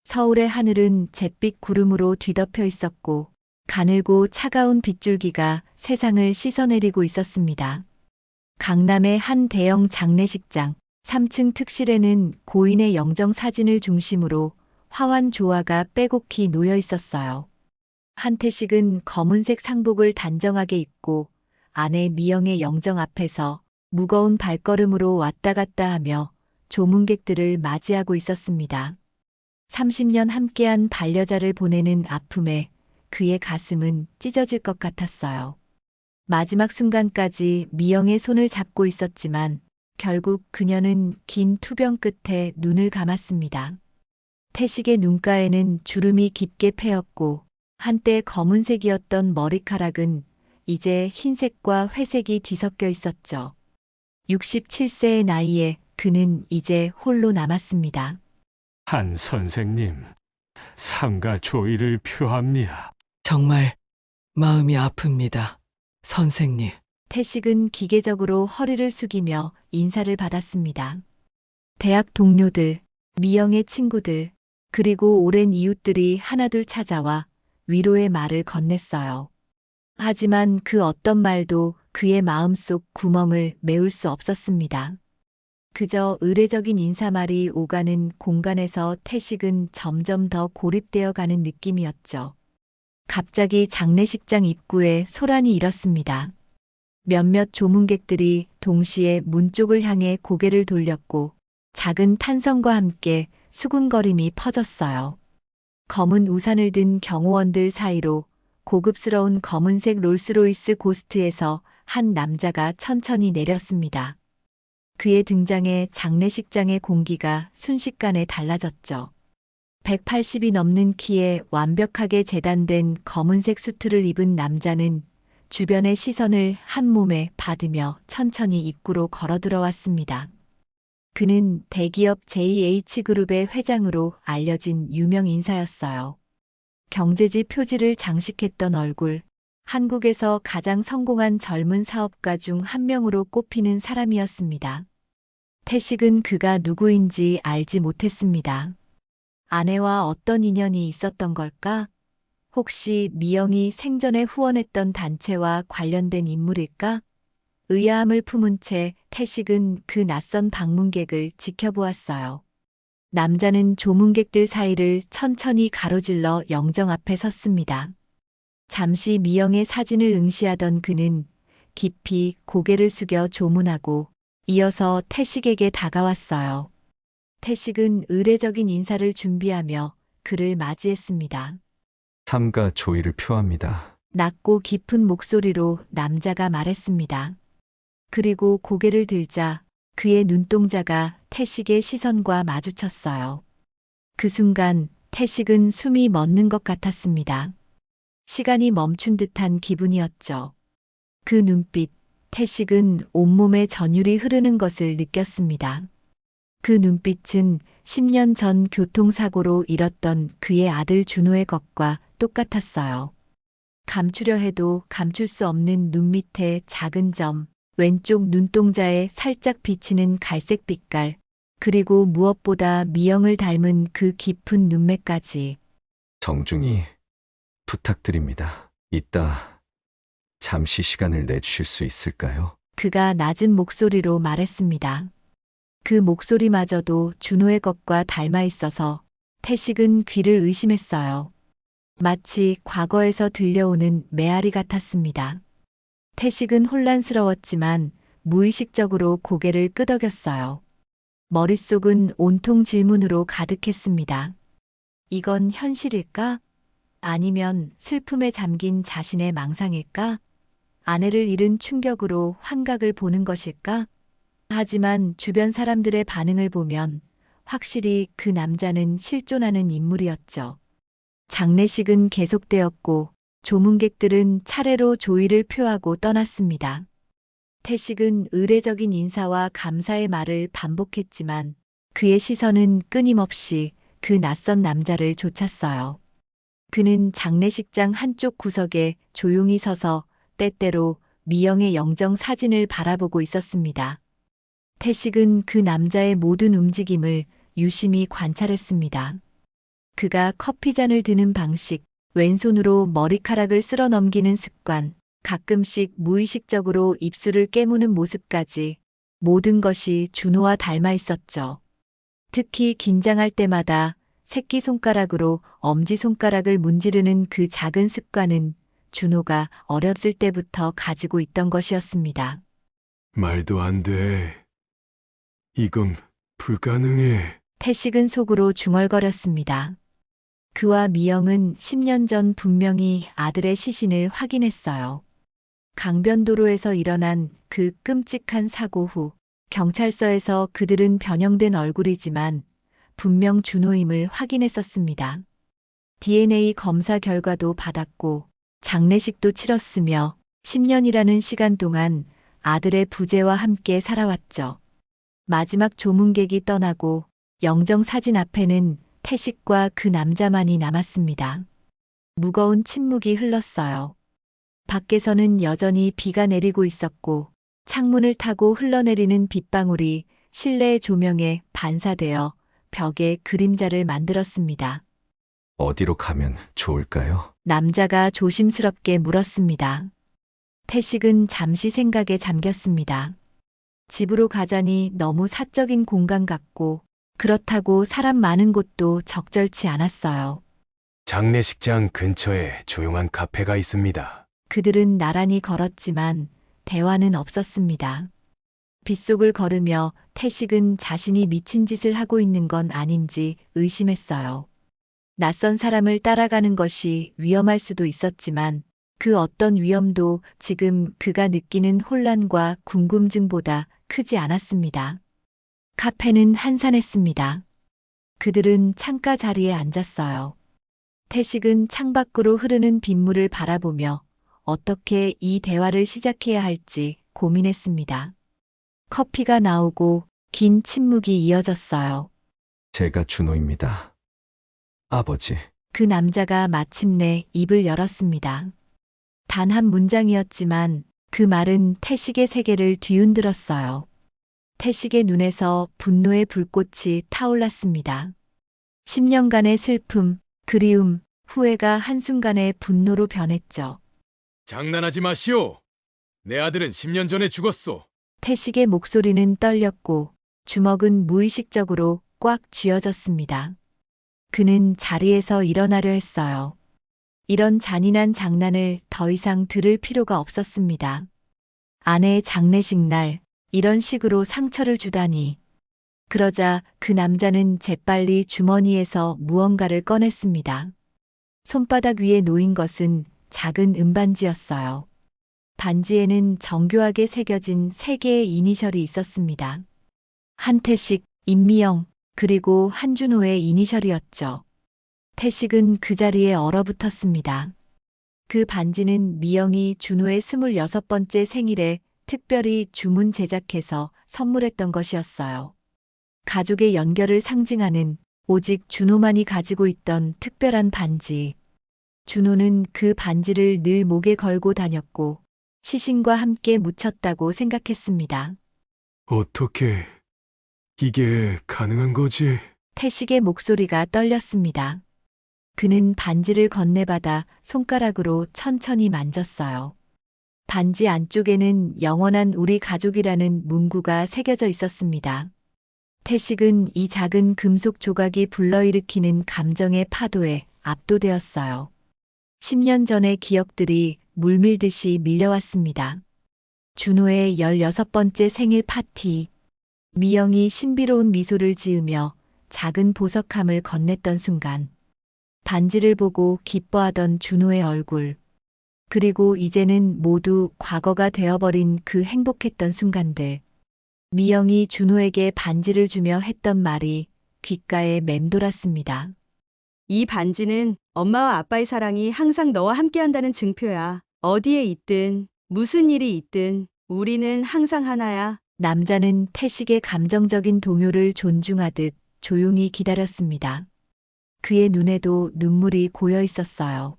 서울의 하늘은 잿빛 구름으로 뒤덮여 있었고 가늘고 차가운 빗줄기가 세상을 씻어내리고 있었습니다. 강남의 한 대형 장례식장 3층 특실에는 고인의 영정 사진을 중심으로 화환 조화가 빼곡히 놓여 있었어요. 한태식은 검은색 상복을 단정하게 입고 아내 미영의 영정 앞에서 무거운 발걸음으로 왔다 갔다 하며 조문객들을 맞이하고 있었습니다. 30년 함께한 반려자를 보내는 아픔에 그의 가슴은 찢어질 것 같았어요. 마지막 순간까지 미영의 손을 잡고 있었지만 결국 그녀는 긴 투병 끝에 눈을 감았습니다. 태식의 눈가에는 주름이 깊게 패였고 한때 검은색이었던 머리카락은 이제 흰색과 회색이 뒤섞여 있었죠. 67세의 나이에 그는 이제 홀로 남았습니다. 한 선생님, 삼가 조의를 표합니다. 정말 마음이 아픕니다. 선생님, 태식은 기계적으로 허리를 숙이며 인사를 받았습니다. 대학 동료들, 미영의 친구들, 그리고 오랜 이웃들이 하나둘 찾아와 위로의 말을 건넸어요. 하지만 그 어떤 말도 그의 마음속 구멍을 메울 수 없었습니다. 그저 의례적인 인사말이 오가는 공간에서 태식은 점점 더 고립되어 가는 느낌이었죠. 갑자기 장례식장 입구에 소란이 일었습니다. 몇몇 조문객들이 동시에 문 쪽을 향해 고개를 돌렸고 작은 탄성과 함께 수군거림이 퍼졌어요. 검은 우산을 든 경호원들 사이로 고급스러운 검은색 롤스로이스 고스트에서 한 남자가 천천히 내렸습니다. 그의 등장에 장례식장의 공기가 순식간에 달라졌죠. 180이 넘는 키에 완벽하게 재단된 검은색 수트를 입은 남자는 주변의 시선을 한 몸에 받으며 천천히 입구로 걸어 들어왔습니다. 그는 대기업 JH그룹의 회장으로 알려진 유명 인사였어요. 경제지 표지를 장식했던 얼굴, 한국에서 가장 성공한 젊은 사업가 중 한 명으로 꼽히는 사람이었습니다. 태식은 그가 누구인지 알지 못했습니다. 아내와 어떤 인연이 있었던 걸까? 혹시 미영이 생전에 후원했던 단체와 관련된 인물일까? 의아함을 품은 채 태식은 그 낯선 방문객을 지켜보았어요. 남자는 조문객들 사이를 천천히 가로질러 영정 앞에 섰습니다. 잠시 미영의 사진을 응시하던 그는 깊이 고개를 숙여 조문하고 이어서 태식에게 다가왔어요. 태식은 의례적인 인사를 준비하며 그를 맞이했습니다. 삼가 조의를 표합니다. 낮고 깊은 목소리로 남자가 말했습니다. 그리고 고개를 들자 그의 눈동자가 태식의 시선과 마주쳤어요. 그 순간 태식은 숨이 멎는 것 같았습니다. 시간이 멈춘 듯한 기분이었죠. 그 눈빛, 태식은 온몸에 전율이 흐르는 것을 느꼈습니다. 그 눈빛은 10년 전 교통사고로 잃었던 그의 아들 준호의 것과 똑같았어요. 감추려 해도 감출 수 없는 눈 밑의 작은 점, 왼쪽 눈동자에 살짝 비치는 갈색 빛깔, 그리고 무엇보다 미영을 닮은 그 깊은 눈매까지. 정중히 부탁드립니다. 이따 잠시 시간을 내주실 수 있을까요? 그가 낮은 목소리로 말했습니다. 그 목소리마저도 준호의 것과 닮아 있어서 태식은 귀를 의심했어요. 마치 과거에서 들려오는 메아리 같았습니다. 태식은 혼란스러웠지만 무의식적으로 고개를 끄덕였어요. 머릿속은 온통 질문으로 가득했습니다. 이건 현실일까? 아니면 슬픔에 잠긴 자신의 망상일까? 아내를 잃은 충격으로 환각을 보는 것일까? 하지만 주변 사람들의 반응을 보면 확실히 그 남자는 실존하는 인물이었죠. 장례식은 계속되었고 조문객들은 차례로 조의를 표하고 떠났습니다. 태식은 의례적인 인사와 감사의 말을 반복했지만 그의 시선은 끊임없이 그 낯선 남자를 좇았어요. 그는 장례식장 한쪽 구석에 조용히 서서 때때로 미영의 영정 사진을 바라보고 있었습니다. 태식은 그 남자의 모든 움직임을 유심히 관찰했습니다. 그가 커피잔을 드는 방식, 왼손으로 머리카락을 쓸어 넘기는 습관, 가끔씩 무의식적으로 입술을 깨무는 모습까지 모든 것이 준호와 닮아 있었죠. 특히 긴장할 때마다 새끼손가락으로 엄지손가락을 문지르는 그 작은 습관은 준호가 어렸을 때부터 가지고 있던 것이었습니다. 말도 안 돼. 이건 불가능해. 태식은 속으로 중얼거렸습니다. 그와 미영은 10년 전 분명히 아들의 시신을 확인했어요. 강변도로에서 일어난 그 끔찍한 사고 후 경찰서에서 그들은 변형된 얼굴이지만 분명 준호임을 확인했었습니다. DNA 검사 결과도 받았고 장례식도 치렀으며 10년이라는 시간 동안 아들의 부재와 함께 살아왔죠. 마지막 조문객이 떠나고 영정 사진 앞에는 태식과 그 남자만이 남았습니다. 무거운 침묵이 흘렀어요. 밖에서는 여전히 비가 내리고 있었고 창문을 타고 흘러내리는 빗방울이 실내의 조명에 반사되어 벽에 그림자를 만들었습니다. 어디로 가면 좋을까요? 남자가 조심스럽게 물었습니다. 태식은 잠시 생각에 잠겼습니다. 집으로 가자니 너무 사적인 공간 같고 그렇다고 사람 많은 곳도 적절치 않았어요. 장례식장 근처에 조용한 카페가 있습니다. 그들은 나란히 걸었지만 대화는 없었습니다. 빗속을 걸으며 태식은 자신이 미친 짓을 하고 있는 건 아닌지 의심했어요. 낯선 사람을 따라가는 것이 위험할 수도 있었지만 그 어떤 위험도 지금 그가 느끼는 혼란과 궁금증보다 크지 않았습니다. 카페는 한산했습니다. 그들은 창가 자리에 앉았어요. 태식은 창밖으로 흐르는 빗물을 바라보며 어떻게 이 대화를 시작해야 할지 고민했습니다. 커피가 나오고 긴 침묵이 이어졌어요. 제가 준호입니다. 아버지. 그 남자가 마침내 입을 열었습니다. 단 한 문장이었지만 그 말은 태식의 세계를 뒤흔들었어요. 태식의 눈에서 분노의 불꽃이 타올랐습니다. 10년간의 슬픔, 그리움, 후회가 한순간에 분노로 변했죠. 장난하지 마시오. 내 아들은 10년 전에 죽었소. 태식의 목소리는 떨렸고 주먹은 무의식적으로 꽉 쥐어졌습니다. 그는 자리에서 일어나려 했어요. 이런 잔인한 장난을 더 이상 들을 필요가 없었습니다. 아내의 장례식 날 이런 식으로 상처를 주다니. 그러자 그 남자는 재빨리 주머니에서 무언가를 꺼냈습니다. 손바닥 위에 놓인 것은 작은 은반지였어요. 반지에는 정교하게 새겨진 3개의 이니셜이 있었습니다. 한태식, 임미영, 그리고 한준호의 이니셜이었죠. 태식은 그 자리에 얼어붙었습니다. 그 반지는 미영이 준호의 26번째 생일에 특별히 주문 제작해서 선물했던 것이었어요. 가족의 연결을 상징하는 오직 준호만이 가지고 있던 특별한 반지. 준호는 그 반지를 늘 목에 걸고 다녔고 시신과 함께 묻혔다고 생각했습니다. 어떻게 이게 가능한 거지? 태식의 목소리가 떨렸습니다. 그는 반지를 건네받아 손가락으로 천천히 만졌어요. 반지 안쪽에는 영원한 우리 가족이라는 문구가 새겨져 있었습니다. 태식은 이 작은 금속 조각이 불러일으키는 감정의 파도에 압도되었어요. 10년 전의 기억들이 물밀듯이 밀려왔습니다. 준호의 16번째 생일 파티. 미영이 신비로운 미소를 지으며 작은 보석함을 건넸던 순간. 반지를 보고 기뻐하던 준호의 얼굴. 그리고 이제는 모두 과거가 되어버린 그 행복했던 순간들. 미영이 준호에게 반지를 주며 했던 말이 귓가에 맴돌았습니다. 이 반지는 엄마와 아빠의 사랑이 항상 너와 함께한다는 증표야. 어디에 있든 무슨 일이 있든 우리는 항상 하나야. 남자는 태식의 감정적인 동요를 존중하듯 조용히 기다렸습니다. 그의 눈에도 눈물이 고여 있었어요.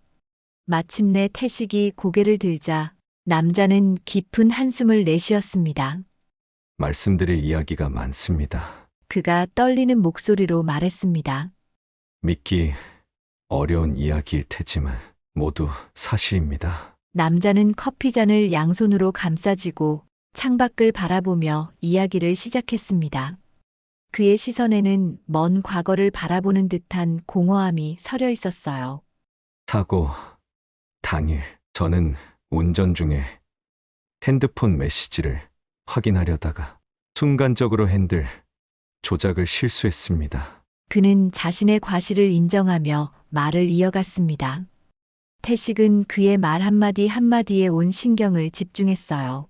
마침내 태식이 고개를 들자 남자는 깊은 한숨을 내쉬었습니다. 말씀드릴 이야기가 많습니다. 그가 떨리는 목소리로 말했습니다. 믿기 어려운 이야기일 테지만 모두 사실입니다. 남자는 커피잔을 양손으로 감싸쥐고 창밖을 바라보며 이야기를 시작했습니다. 그의 시선에는 먼 과거를 바라보는 듯한 공허함이 서려 있었어요. 사고 당일 저는 운전 중에 핸드폰 메시지를 확인하려다가 순간적으로 핸들 조작을 실수했습니다. 그는 자신의 과실을 인정하며 말을 이어갔습니다. 태식은 그의 말 한마디 한마디에 온 신경을 집중했어요.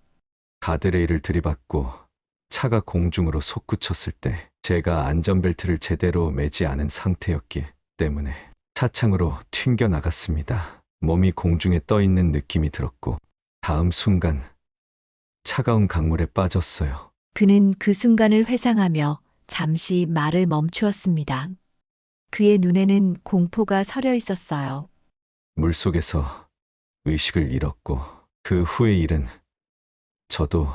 가드레일을 들이받고 차가 공중으로 솟구쳤을 때 제가 안전벨트를 제대로 매지 않은 상태였기 때문에 차창으로 튕겨 나갔습니다. 몸이 공중에 떠 있는 느낌이 들었고 다음 순간 차가운 강물에 빠졌어요. 그는 그 순간을 회상하며 잠시 말을 멈추었습니다. 그의 눈에는 공포가 서려 있었어요. 물속에서 의식을 잃었고 그 후의 일은 저도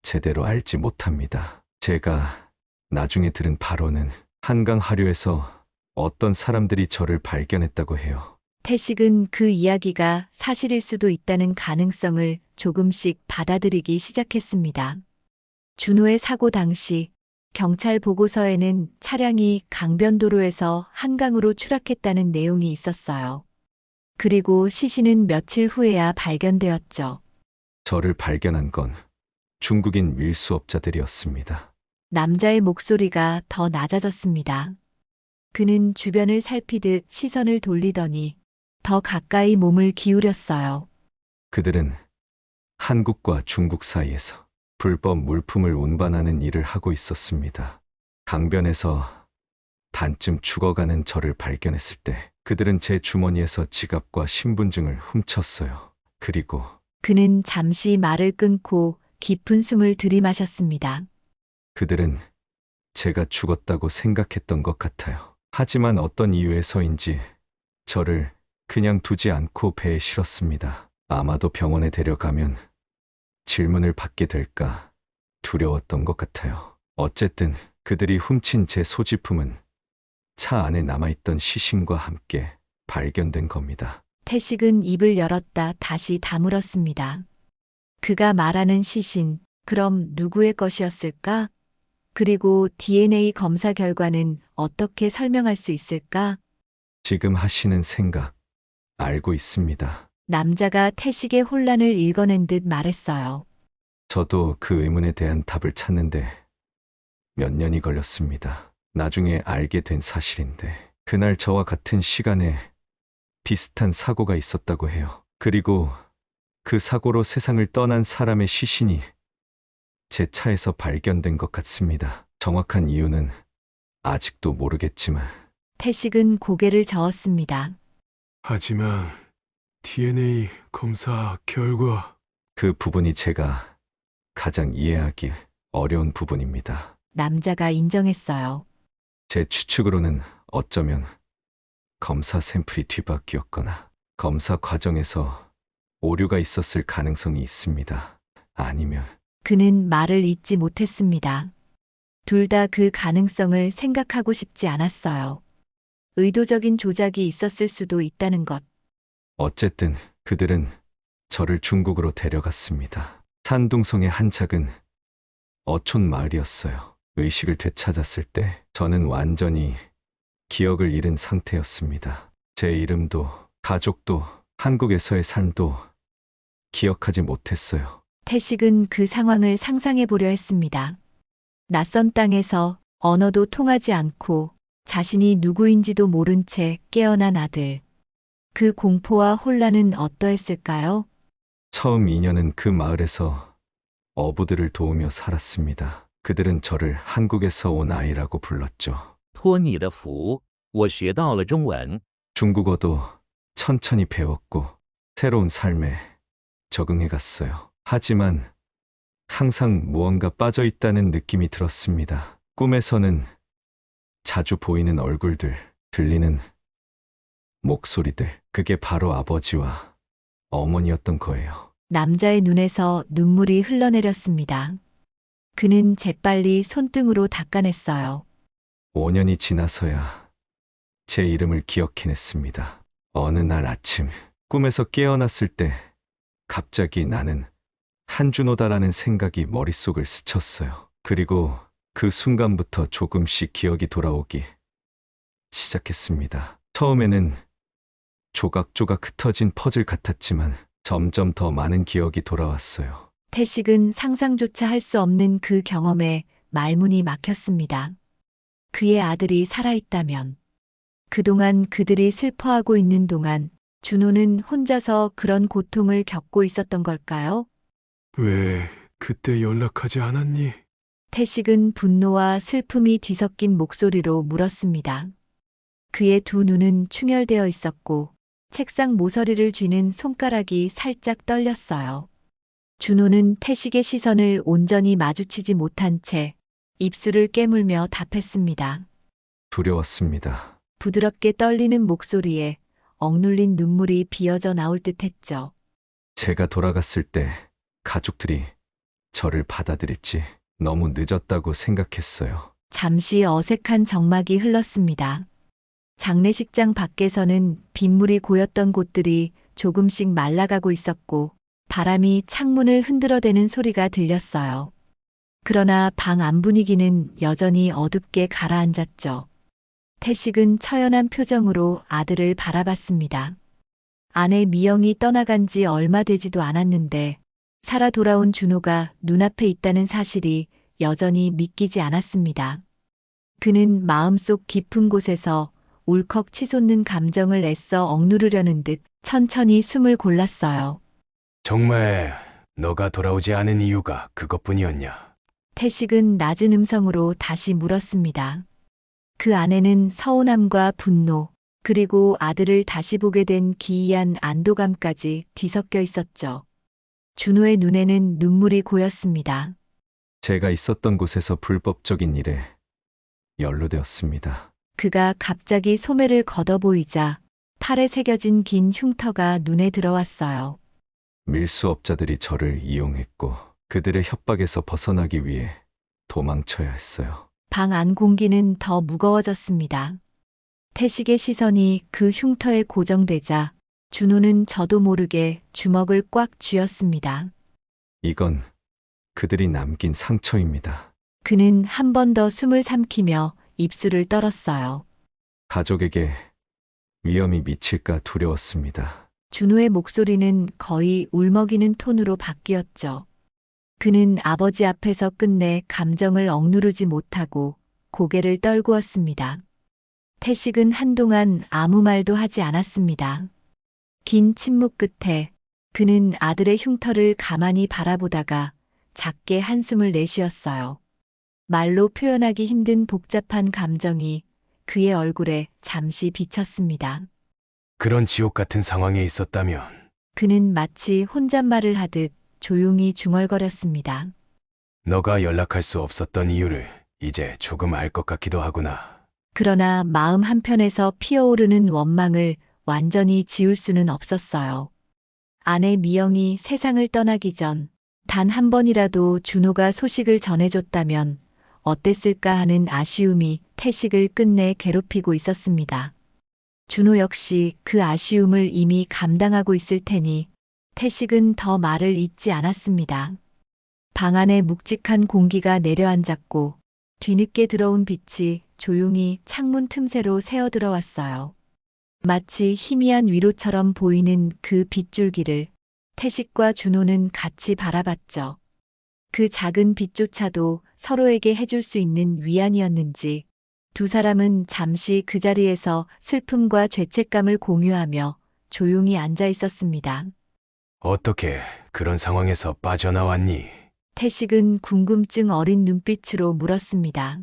제대로 알지 못합니다. 제가 나중에 들은 바로는 한강 하류에서 어떤 사람들이 저를 발견했다고 해요. 태식은 그 이야기가 사실일 수도 있다는 가능성을 조금씩 받아들이기 시작했습니다. 준호의 사고 당시 경찰 보고서에는 차량이 강변도로에서 한강으로 추락했다는 내용이 있었어요. 그리고 시신은 며칠 후에야 발견되었죠. 저를 발견한 건 중국인 밀수업자들이었습니다. 남자의 목소리가 더 낮아졌습니다. 그는 주변을 살피듯 시선을 돌리더니 더 가까이 몸을 기울였어요. 그들은 한국과 중국 사이에서 불법 물품을 운반하는 일을 하고 있었습니다. 강변에서 반쯤 죽어가는 저를 발견했을 때 그들은 제 주머니에서 지갑과 신분증을 훔쳤어요. 그리고 그는 잠시 말을 끊고 깊은 숨을 들이마셨습니다. 그들은 제가 죽었다고 생각했던 것 같아요. 하지만 어떤 이유에서인지 저를 그냥 두지 않고 배에 실었습니다. 아마도 병원에 데려가면 질문을 받게 될까 두려웠던 것 같아요. 어쨌든 그들이 훔친 제 소지품은 차 안에 남아있던 시신과 함께 발견된 겁니다. 태식은 입을 열었다 다시 다물었습니다. 그가 말하는 시신, 그럼 누구의 것이었을까? 그리고 DNA 검사 결과는 어떻게 설명할 수 있을까? 지금 하시는 생각 알고 있습니다. 남자가 태식의 혼란을 읽어낸 듯 말했어요. 저도 그 의문에 대한 답을 찾는데 몇 년이 걸렸습니다. 나중에 알게 된 사실인데 그날 저와 같은 시간에 비슷한 사고가 있었다고 해요. 그리고 그 사고로 세상을 떠난 사람의 시신이 제 차에서 발견된 것 같습니다. 정확한 이유는 아직도 모르겠지만 태식은 고개를 저었습니다. 하지만 DNA 검사 결과 그 부분이 제가 가장 이해하기 어려운 부분입니다. 남자가 인정했어요. 제 추측으로는 어쩌면 검사 샘플이 뒤바뀌었거나 검사 과정에서 오류가 있었을 가능성이 있습니다. 아니면 그는 말을 잇지 못했습니다. 둘 다 그 가능성을 생각하고 싶지 않았어요. 의도적인 조작이 있었을 수도 있다는 것. 어쨌든 그들은 저를 중국으로 데려갔습니다. 산둥성의 한 작은 어촌 마을이었어요. 의식을 되찾았을 때 저는 완전히 기억을 잃은 상태였습니다. 제 이름도 가족도 한국에서의 삶도 기억하지 못했어요. 태식은 그 상황을 상상해 보려 했습니다. 낯선 땅에서 언어도 통하지 않고 자신이 누구인지도 모른 채 깨어난 아들. 그 공포와 혼란은 어떠했을까요? 처음 2년은 그 마을에서 어부들을 도우며 살았습니다. 그들은 저를 한국에서 온 아이라고 불렀죠. 托你的福，我学到了中文。 중국어도 천천히 배웠고 새로운 삶에 적응해 갔어요. 하지만 항상 무언가 빠져 있다는 느낌이 들었습니다. 꿈에서는 자주 보이는 얼굴들, 들리는 목소리들, 그게 바로 아버지와 어머니였던 거예요. 남자의 눈에서 눈물이 흘러내렸습니다. 그는 재빨리 손등으로 닦아냈어요. 5년이 지나서야 제 이름을 기억해냈습니다. 어느 날 아침 꿈에서 깨어났을 때 갑자기 나는 한준호다라는 생각이 머릿속을 스쳤어요. 그리고 그 순간부터 조금씩 기억이 돌아오기 시작했습니다. 처음에는 조각조각 흩어진 퍼즐 같았지만 점점 더 많은 기억이 돌아왔어요. 태식은 상상조차 할 수 없는 그 경험에 말문이 막혔습니다. 그의 아들이 살아있다면, 그동안 그들이 슬퍼하고 있는 동안 준호는 혼자서 그런 고통을 겪고 있었던 걸까요? 왜 그때 연락하지 않았니? 태식은 분노와 슬픔이 뒤섞인 목소리로 물었습니다. 그의 두 눈은 충혈되어 있었고 책상 모서리를 쥐는 손가락이 살짝 떨렸어요. 준호는 태식의 시선을 온전히 마주치지 못한 채 입술을 깨물며 답했습니다. 두려웠습니다. 부드럽게 떨리는 목소리에 억눌린 눈물이 비어져 나올 듯했죠. 제가 돌아갔을 때 가족들이 저를 받아들일지 너무 늦었다고 생각했어요. 잠시 어색한 정막이 흘렀습니다. 장례식장 밖에서는 빗물이 고였던 곳들이 조금씩 말라가고 있었고 바람이 창문을 흔들어대는 소리가 들렸어요. 그러나 방 안 분위기는 여전히 어둡게 가라앉았죠. 태식은 처연한 표정으로 아들을 바라봤습니다. 아내 미영이 떠나간 지 얼마 되지도 않았는데 살아 돌아온 준호가 눈앞에 있다는 사실이 여전히 믿기지 않았습니다. 그는 마음속 깊은 곳에서 울컥 치솟는 감정을 애써 억누르려는 듯 천천히 숨을 골랐어요. 정말 너가 돌아오지 않은 이유가 그것뿐이었냐? 태식은 낮은 음성으로 다시 물었습니다. 그 안에는 서운함과 분노, 그리고 아들을 다시 보게 된 기이한 안도감까지 뒤섞여 있었죠. 준호의 눈에는 눈물이 고였습니다. 제가 있었던 곳에서 불법적인 일에 연루되었습니다. 그가 갑자기 소매를 걷어보이자 팔에 새겨진 긴 흉터가 눈에 들어왔어요. 밀수업자들이 저를 이용했고 그들의 협박에서 벗어나기 위해 도망쳐야 했어요. 방 안 공기는 더 무거워졌습니다. 태식의 시선이 그 흉터에 고정되자 준호는 저도 모르게 주먹을 꽉 쥐었습니다. 이건 그들이 남긴 상처입니다. 그는 한 번 더 숨을 삼키며 입술을 떨었어요. 가족에게 위험이 미칠까 두려웠습니다. 준호의 목소리는 거의 울먹이는 톤으로 바뀌었죠. 그는 아버지 앞에서 끝내 감정을 억누르지 못하고 고개를 떨구었습니다. 태식은 한동안 아무 말도 하지 않았습니다. 긴 침묵 끝에 그는 아들의 흉터를 가만히 바라보다가 작게 한숨을 내쉬었어요. 말로 표현하기 힘든 복잡한 감정이 그의 얼굴에 잠시 비쳤습니다. 그런 지옥 같은 상황에 있었다면 그는 마치 혼잣말을 하듯 조용히 중얼거렸습니다. 너가 연락할 수 없었던 이유를 이제 조금 알 것 같기도 하구나. 그러나 마음 한편에서 피어오르는 원망을 완전히 지울 수는 없었어요. 아내 미영이 세상을 떠나기 전 단 한 번이라도 준호가 소식을 전해줬다면 어땠을까 하는 아쉬움이 태식을 끝내 괴롭히고 있었습니다. 준호 역시 그 아쉬움을 이미 감당하고 있을 테니 태식은 더 말을 잇지 않았습니다. 방 안에 묵직한 공기가 내려앉았고 뒤늦게 들어온 빛이 조용히 창문 틈새로 새어 들어왔어요. 마치 희미한 위로처럼 보이는 그 빗줄기를 태식과 준호는 같이 바라봤죠. 그 작은 빛조차도 서로에게 해줄 수 있는 위안이었는지 두 사람은 잠시 그 자리에서 슬픔과 죄책감을 공유하며 조용히 앉아 있었습니다. 어떻게 그런 상황에서 빠져나왔니? 태식은 궁금증 어린 눈빛으로 물었습니다.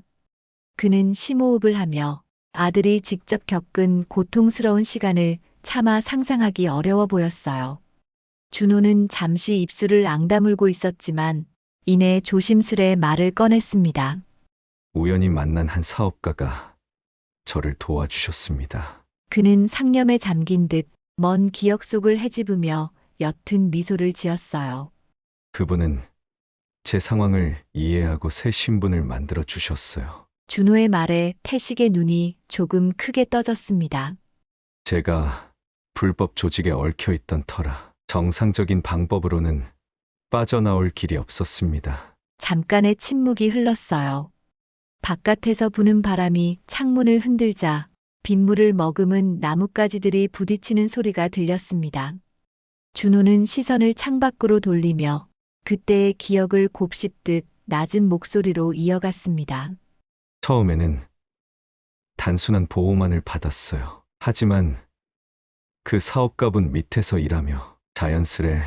그는 심호흡을 하며 아들이 직접 겪은 고통스러운 시간을 차마 상상하기 어려워 보였어요. 준호는 잠시 입술을 앙다물고 있었지만 이내 조심스레 말을 꺼냈습니다. 우연히 만난 한 사업가가 저를 도와주셨습니다. 그는 상념에 잠긴 듯 먼 기억 속을 헤집으며 옅은 미소를 지었어요. 그분은 제 상황을 이해하고 새 신분을 만들어 주셨어요. 준호의 말에 태식의 눈이 조금 크게 떠졌습니다. 제가 불법 조직에 얽혀 있던 터라 정상적인 방법으로는 빠져나올 길이 없었습니다. 잠깐의 침묵이 흘렀어요. 바깥에서 부는 바람이 창문을 흔들자 빗물을 머금은 나뭇가지들이 부딪히는 소리가 들렸습니다. 준호는 시선을 창밖으로 돌리며 그때의 기억을 곱씹듯 낮은 목소리로 이어갔습니다. 처음에는 단순한 보호만을 받았어요. 하지만 그 사업가분 밑에서 일하며 자연스레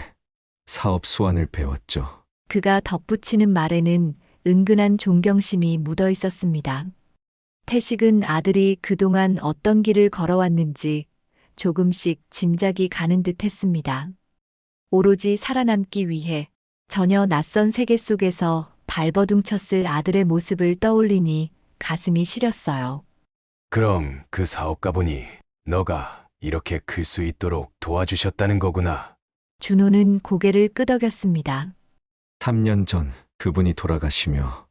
사업 수완을 배웠죠. 그가 덧붙이는 말에는 은근한 존경심이 묻어 있었습니다. 태식은 아들이 그동안 어떤 길을 걸어왔는지 조금씩 짐작이 가는 듯 했습니다. 오로지 살아남기 위해 전혀 낯선 세계 속에서 발버둥쳤을 아들의 모습을 떠올리니 가슴이 시렸어요. 그럼 그 사업가분이 너가 이렇게 클 수 있도록 도와주셨다는 거구나. 준호는 고개를 끄덕였습니다. 3년 전 그분이 돌아가시며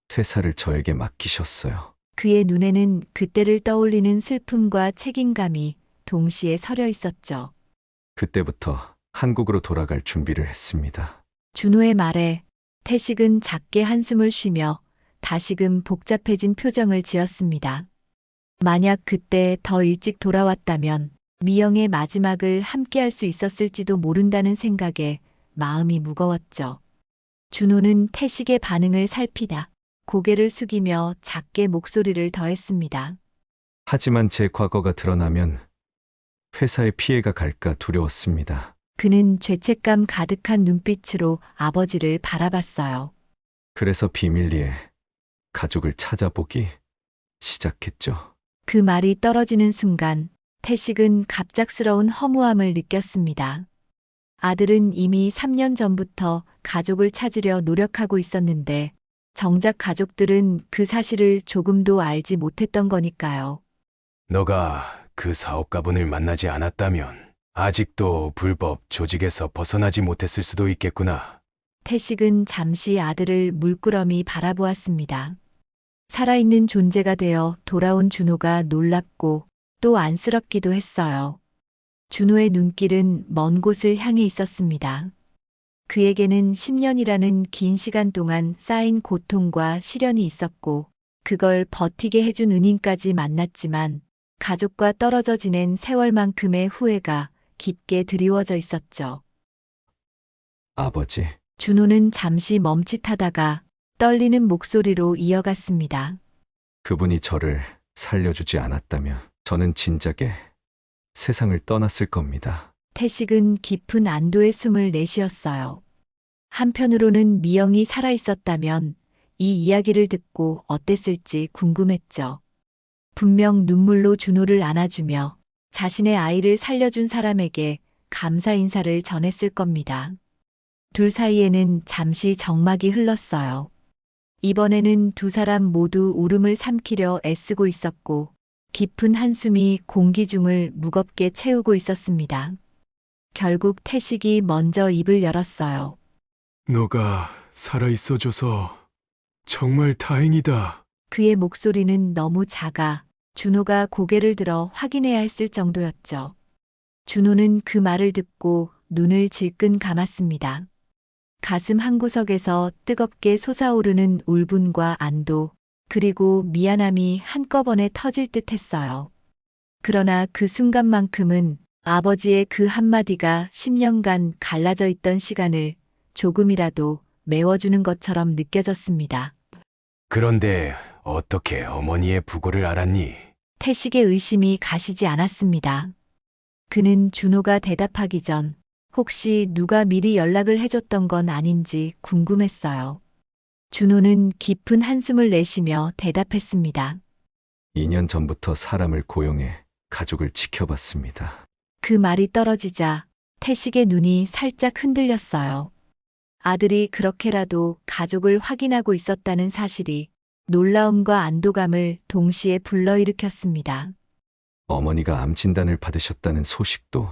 퇴사를 저에게 맡기셨어요. 그의 눈에는 그때를 떠올리는 슬픔과 책임감이 동시에 서려 있었죠. 그때부터 한국으로 돌아갈 준비를 했습니다. 준호의 말에 태식은 작게 한숨을 쉬며 다시금 복잡해진 표정을 지었습니다. 만약 그때 더 일찍 돌아왔다면 미영의 마지막을 함께할 수 있었을지도 모른다는 생각에 마음이 무거웠죠. 준호는 태식의 반응을 살피다 고개를 숙이며 작게 목소리를 더했습니다. 하지만 제 과거가 드러나면 회사에 피해가 갈까 두려웠습니다. 그는 죄책감 가득한 눈빛으로 아버지를 바라봤어요. 그래서 비밀리에 가족을 찾아보기 시작했죠. 그 말이 떨어지는 순간 태식은 갑작스러운 허무함을 느꼈습니다. 아들은 이미 3년 전부터 가족을 찾으려 노력하고 있었는데 정작 가족들은 그 사실을 조금도 알지 못했던 거니까요. 너가 그 사업가분을 만나지 않았다면 아직도 불법 조직에서 벗어나지 못했을 수도 있겠구나. 태식은 잠시 아들을 물끄러미 바라보았습니다. 살아있는 존재가 되어 돌아온 준호가 놀랍고 또 안쓰럽기도 했어요. 준호의 눈길은 먼 곳을 향해 있었습니다. 그에게는 10년이라는 긴 시간 동안 쌓인 고통과 시련이 있었고 그걸 버티게 해준 은인까지 만났지만 가족과 떨어져 지낸 세월만큼의 후회가 깊게 드리워져 있었죠. 아버지, 준호는 잠시 멈칫하다가 떨리는 목소리로 이어갔습니다. 그분이 저를 살려주지 않았다면 저는 진작에 세상을 떠났을 겁니다. 태식은 깊은 안도의 숨을 내쉬었어요. 한편으로는 미영이 살아있었다면 이 이야기를 듣고 어땠을지 궁금했죠. 분명 눈물로 준호를 안아주며 자신의 아이를 살려준 사람에게 감사 인사를 전했을 겁니다. 둘 사이에는 잠시 적막이 흘렀어요. 이번에는 두 사람 모두 울음을 삼키려 애쓰고 있었고 깊은 한숨이 공기 중을 무겁게 채우고 있었습니다. 결국 태식이 먼저 입을 열었어요. 너가 살아있어줘서 정말 다행이다. 그의 목소리는 너무 작아 준호가 고개를 들어 확인해야 했을 정도였죠. 준호는 그 말을 듣고 눈을 질끈 감았습니다. 가슴 한구석에서 뜨겁게 솟아오르는 울분과 안도, 그리고 미안함이 한꺼번에 터질 듯 했어요. 그러나 그 순간만큼은 아버지의 그 한마디가 10년간 갈라져 있던 시간을 조금이라도 메워주는 것처럼 느껴졌습니다. 그런데 어떻게 어머니의 부고를 알았니? 태식의 의심이 가시지 않았습니다. 그는 준호가 대답하기 전 혹시 누가 미리 연락을 해줬던 건 아닌지 궁금했어요. 준호는 깊은 한숨을 내쉬며 대답했습니다. 2년 전부터 사람을 고용해 가족을 지켜봤습니다. 그 말이 떨어지자 태식의 눈이 살짝 흔들렸어요. 아들이 그렇게라도 가족을 확인하고 있었다는 사실이 놀라움과 안도감을 동시에 불러일으켰습니다. 어머니가 암 진단을 받으셨다는 소식도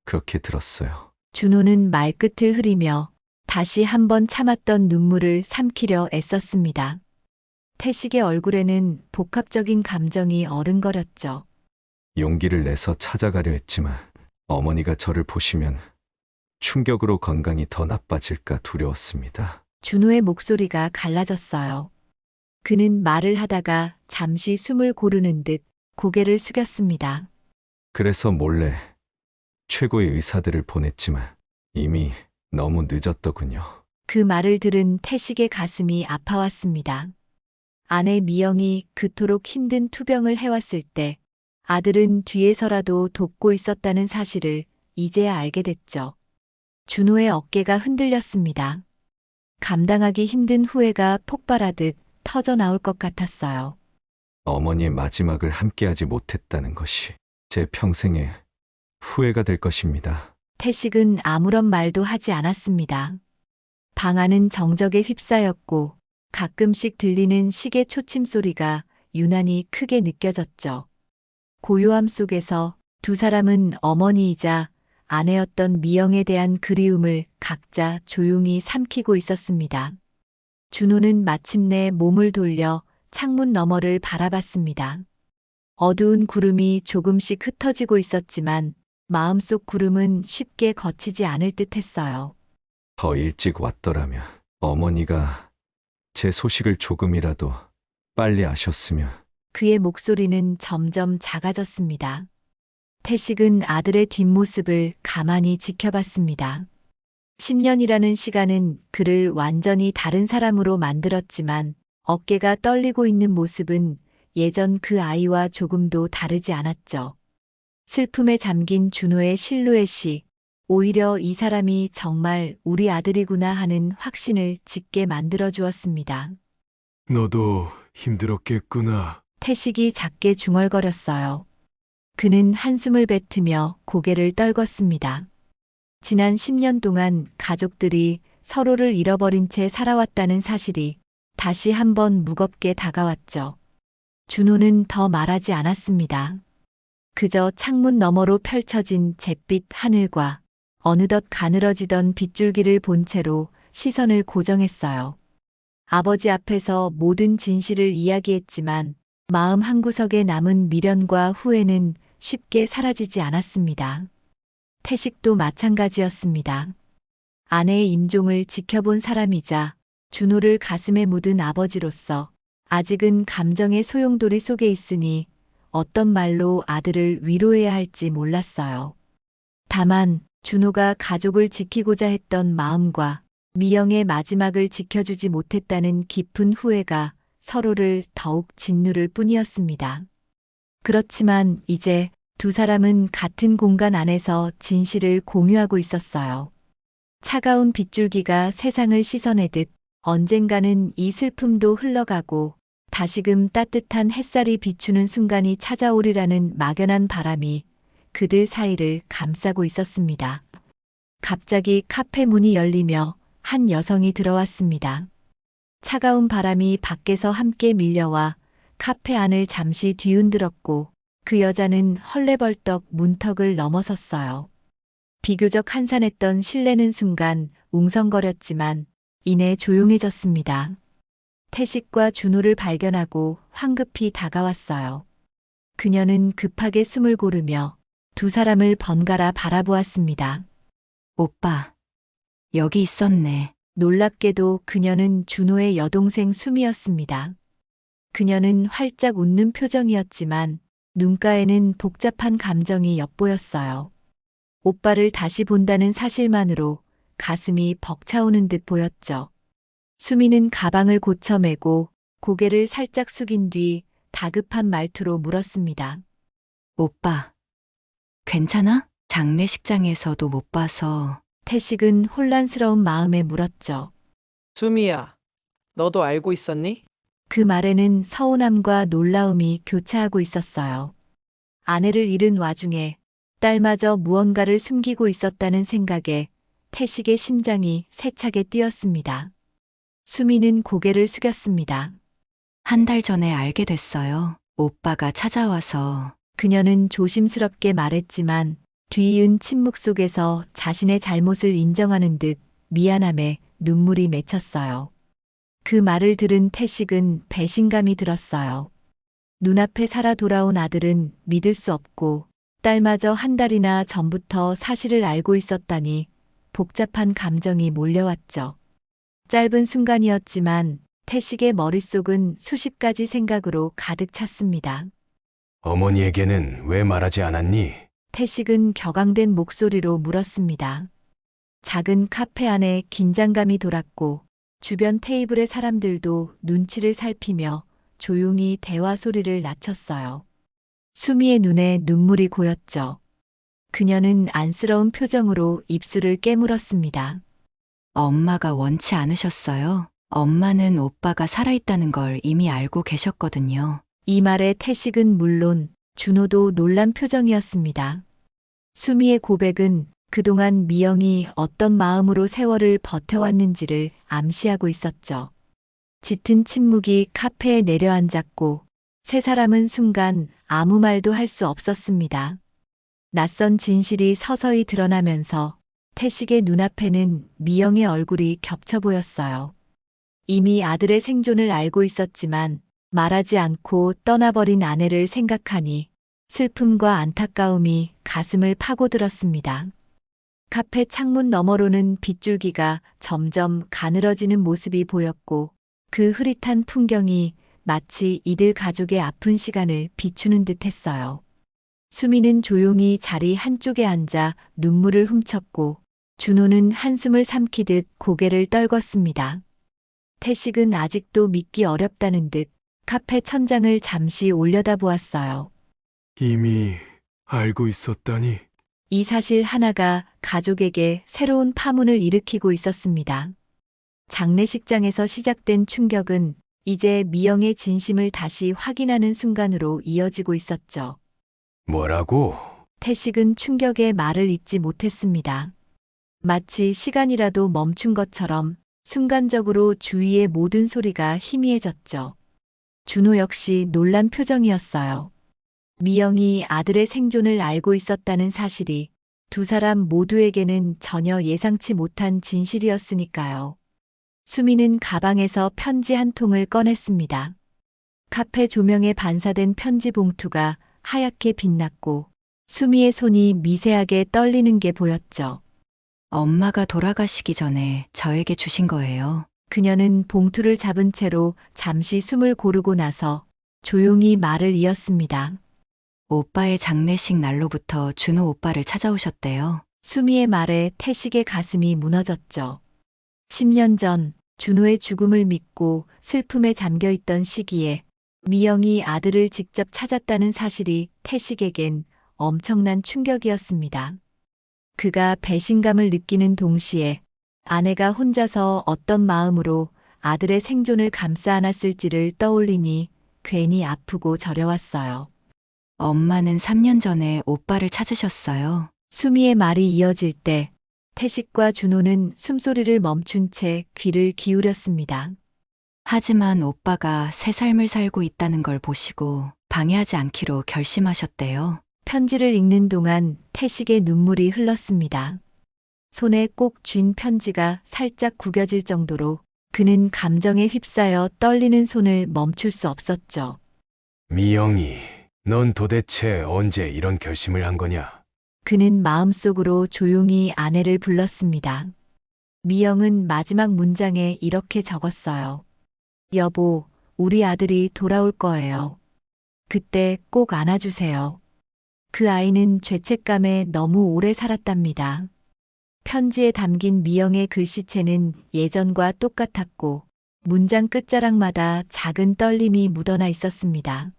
그렇게 들었어요. 준호는 말끝을 흐리며 다시 한번 참았던 눈물을 삼키려 애썼습니다. 태식의 얼굴에는 복합적인 감정이 어른거렸죠. 용기를 내서 찾아가려 했지만 어머니가 저를 보시면 충격으로 건강이 더 나빠질까 두려웠습니다. 준호의 목소리가 갈라졌어요. 그는 말을 하다가 잠시 숨을 고르는 듯 고개를 숙였습니다. 그래서 몰래 최고의 의사들을 보냈지만 이미 너무 늦었더군요. 그 말을 들은 태식의 가슴이 아파왔습니다. 아내 미영이 그토록 힘든 투병을 해왔을 때 아들은 뒤에서라도 돕고 있었다는 사실을 이제야 알게 됐죠. 준호의 어깨가 흔들렸습니다. 감당하기 힘든 후회가 폭발하듯 터져 나올 것 같았어요. 어머니의 마지막을 함께하지 못했다는 것이 제 평생의 후회가 될 것입니다. 태식은 아무런 말도 하지 않았습니다. 방 안은 정적에 휩싸였고 가끔씩 들리는 시계 초침 소리가 유난히 크게 느껴졌죠. 고요함 속에서 두 사람은 어머니이자 아내였던 미영에 대한 그리움을 각자 조용히 삼키고 있었습니다. 준호는 마침내 몸을 돌려 창문 너머를 바라봤습니다. 어두운 구름이 조금씩 흩어지고 있었지만 마음속 구름은 쉽게 거치지 않을 듯했어요. 더 일찍 왔더라면 어머니가 제 소식을 조금이라도 빨리 아셨으면. 그의 목소리는 점점 작아졌습니다. 태식은 아들의 뒷모습을 가만히 지켜봤습니다. 10년이라는 시간은 그를 완전히 다른 사람으로 만들었지만 어깨가 떨리고 있는 모습은 예전 그 아이와 조금도 다르지 않았죠. 슬픔에 잠긴 준호의 실루엣이 오히려 이 사람이 정말 우리 아들이구나 하는 확신을 짓게 만들어 주었습니다. 너도 힘들었겠구나. 태식이 작게 중얼거렸어요. 그는 한숨을 뱉으며 고개를 떨궜습니다. 지난 10년 동안 가족들이 서로를 잃어버린 채 살아왔다는 사실이 다시 한번 무겁게 다가왔죠. 준호는 더 말하지 않았습니다. 그저 창문 너머로 펼쳐진 잿빛 하늘과 어느덧 가늘어지던 빗줄기를 본 채로 시선을 고정했어요. 아버지 앞에서 모든 진실을 이야기했지만 마음 한구석에 남은 미련과 후회는 쉽게 사라지지 않았습니다. 태식도 마찬가지였습니다. 아내의 임종을 지켜본 사람이자 준호를 가슴에 묻은 아버지로서 아직은 감정의 소용돌이 속에 있으니 어떤 말로 아들을 위로해야 할지 몰랐어요. 다만 준호가 가족을 지키고자 했던 마음과 미영의 마지막을 지켜주지 못했다는 깊은 후회가 서로를 더욱 짓누를 뿐이었습니다. 그렇지만 이제 두 사람은 같은 공간 안에서 진실을 공유하고 있었어요. 차가운 빗줄기가 세상을 씻어내듯 언젠가는 이 슬픔도 흘러가고 다시금 따뜻한 햇살이 비추는 순간이 찾아오리라는 막연한 바람이 그들 사이를 감싸고 있었습니다. 갑자기 카페 문이 열리며 한 여성이 들어왔습니다. 차가운 바람이 밖에서 함께 밀려와 카페 안을 잠시 뒤흔들었고 그 여자는 헐레벌떡 문턱을 넘어섰어요. 비교적 한산했던 실내는 순간 웅성거렸지만 이내 조용해졌습니다. 태식과 준호를 발견하고 황급히 다가왔어요. 그녀는 급하게 숨을 고르며 두 사람을 번갈아 바라보았습니다. 오빠, 여기 있었네. 놀랍게도 그녀는 준호의 여동생 수미였습니다. 그녀는 활짝 웃는 표정이었지만 눈가에는 복잡한 감정이 엿보였어요. 오빠를 다시 본다는 사실만으로 가슴이 벅차오는 듯 보였죠. 수미는 가방을 고쳐 메고 고개를 살짝 숙인 뒤 다급한 말투로 물었습니다. 오빠, 괜찮아? 장례식장에서도 못 봐서. 태식은 혼란스러운 마음에 물었죠. 수미야, 너도 알고 있었니? 그 말에는 서운함과 놀라움이 교차하고 있었어요. 아내를 잃은 와중에 딸마저 무언가를 숨기고 있었다는 생각에 태식의 심장이 세차게 뛰었습니다. 수미는 고개를 숙였습니다. 한 달 전에 알게 됐어요. 오빠가 찾아와서. 그녀는 조심스럽게 말했지만 뒤이은 침묵 속에서 자신의 잘못을 인정하는 듯 미안함에 눈물이 맺혔어요. 그 말을 들은 태식은 배신감이 들었어요. 눈앞에 살아 돌아온 아들은 믿을 수 없고 딸마저 한 달이나 전부터 사실을 알고 있었다니 복잡한 감정이 몰려왔죠. 짧은 순간이었지만 태식의 머릿속은 수십 가지 생각으로 가득 찼습니다. 어머니에게는 왜 말하지 않았니? 태식은 격앙된 목소리로 물었습니다. 작은 카페 안에 긴장감이 돌았고 주변 테이블의 사람들도 눈치를 살피며 조용히 대화 소리를 낮췄어요. 수미의 눈에 눈물이 고였죠. 그녀는 안쓰러운 표정으로 입술을 깨물었습니다. 엄마가 원치 않으셨어요. 엄마는 오빠가 살아있다는 걸 이미 알고 계셨거든요. 이 말에 태식은 물론 준호도 놀란 표정이었습니다. 수미의 고백은 그동안 미영이 어떤 마음으로 세월을 버텨왔는지를 암시하고 있었죠. 짙은 침묵이 카페에 내려앉았고 세 사람은 순간 아무 말도 할 수 없었습니다. 낯선 진실이 서서히 드러나면서 태식의 눈앞에는 미영의 얼굴이 겹쳐 보였어요. 이미 아들의 생존을 알고 있었지만 말하지 않고 떠나버린 아내를 생각하니 슬픔과 안타까움이 가슴을 파고들었습니다. 카페 창문 너머로는 빗줄기가 점점 가늘어지는 모습이 보였고 그 흐릿한 풍경이 마치 이들 가족의 아픈 시간을 비추는 듯 했어요. 수미는 조용히 자리 한쪽에 앉아 눈물을 훔쳤고 준호는 한숨을 삼키듯 고개를 떨궜습니다. 태식은 아직도 믿기 어렵다는 듯 카페 천장을 잠시 올려다보았어요. 이미 알고 있었다니. 이 사실 하나가 가족에게 새로운 파문을 일으키고 있었습니다. 장례식장에서 시작된 충격은 이제 미영의 진심을 다시 확인하는 순간으로 이어지고 있었죠. 뭐라고? 태식은 충격의 말을 잇지 못했습니다. 마치 시간이라도 멈춘 것처럼 순간적으로 주위의 모든 소리가 희미해졌죠. 준호 역시 놀란 표정이었어요. 미영이 아들의 생존을 알고 있었다는 사실이 두 사람 모두에게는 전혀 예상치 못한 진실이었으니까요. 수미는 가방에서 편지 한 통을 꺼냈습니다. 카페 조명에 반사된 편지 봉투가 하얗게 빛났고 수미의 손이 미세하게 떨리는 게 보였죠. 엄마가 돌아가시기 전에 저에게 주신 거예요. 그녀는 봉투를 잡은 채로 잠시 숨을 고르고 나서 조용히 말을 이었습니다. 오빠의 장례식 날로부터 준호 오빠를 찾아오셨대요. 수미의 말에 태식의 가슴이 무너졌죠. 10년 전 준호의 죽음을 믿고 슬픔에 잠겨있던 시기에 미영이 아들을 직접 찾았다는 사실이 태식에겐 엄청난 충격이었습니다. 그가 배신감을 느끼는 동시에 아내가 혼자서 어떤 마음으로 아들의 생존을 감싸 안았을지를 떠올리니 괜히 아프고 저려왔어요. 엄마는 3년 전에 오빠를 찾으셨어요. 수미의 말이 이어질 때 태식과 준호는 숨소리를 멈춘 채 귀를 기울였습니다. 하지만 오빠가 새 삶을 살고 있다는 걸 보시고 방해하지 않기로 결심하셨대요. 편지를 읽는 동안 태식의 눈물이 흘렀습니다. 손에 꼭 쥔 편지가 살짝 구겨질 정도로 그는 감정에 휩싸여 떨리는 손을 멈출 수 없었죠. 미영이, 넌 도대체 언제 이런 결심을 한 거냐? 그는 마음속으로 조용히 아내를 불렀습니다. 미영은 마지막 문장에 이렇게 적었어요. 여보, 우리 아들이 돌아올 거예요. 그때 꼭 안아주세요. 그 아이는 죄책감에 너무 오래 살았답니다. 편지에 담긴 미영의 글씨체는 예전과 똑같았고 문장 끝자락마다 작은 떨림이 묻어나 있었습니다.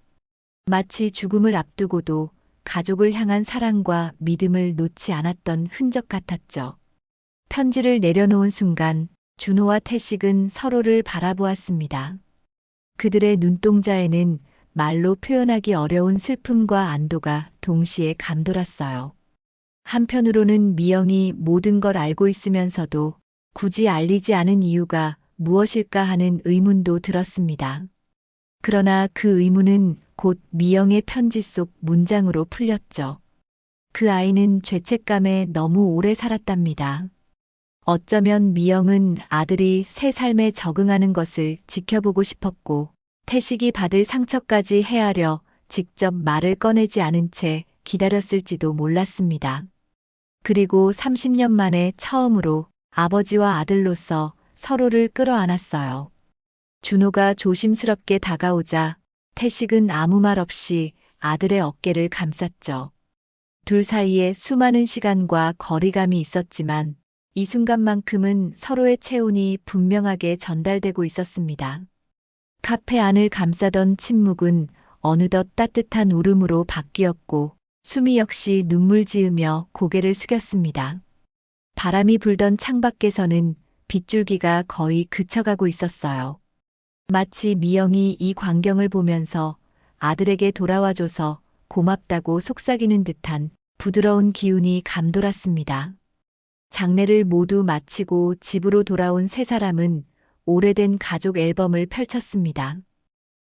마치 죽음을 앞두고도 가족을 향한 사랑과 믿음을 놓지 않았던 흔적 같았죠. 편지를 내려놓은 순간 준호와 태식은 서로를 바라보았습니다. 그들의 눈동자에는 말로 표현하기 어려운 슬픔과 안도가 동시에 감돌았어요. 한편으로는 미영이 모든 걸 알고 있으면서도 굳이 알리지 않은 이유가 무엇일까 하는 의문도 들었습니다. 그러나 그 의문은 곧 미영의 편지 속 문장으로 풀렸죠. 그 아이는 죄책감에 너무 오래 살았답니다. 어쩌면 미영은 아들이 새 삶에 적응하는 것을 지켜보고 싶었고 태식이 받을 상처까지 헤아려 직접 말을 꺼내지 않은 채 기다렸을지도 몰랐습니다. 그리고 30년 만에 처음으로 아버지와 아들로서 서로를 끌어안았어요. 준호가 조심스럽게 다가오자 태식은 아무 말 없이 아들의 어깨를 감쌌죠. 둘 사이에 수많은 시간과 거리감이 있었지만 이 순간만큼은 서로의 체온이 분명하게 전달되고 있었습니다. 카페 안을 감싸던 침묵은 어느덧 따뜻한 울음으로 바뀌었고 수미 역시 눈물 지으며 고개를 숙였습니다. 바람이 불던 창밖에서는 빗줄기가 거의 그쳐가고 있었어요. 마치 미영이 이 광경을 보면서 아들에게 돌아와줘서 고맙다고 속삭이는 듯한 부드러운 기운이 감돌았습니다. 장례를 모두 마치고 집으로 돌아온 세 사람은 오래된 가족 앨범을 펼쳤습니다.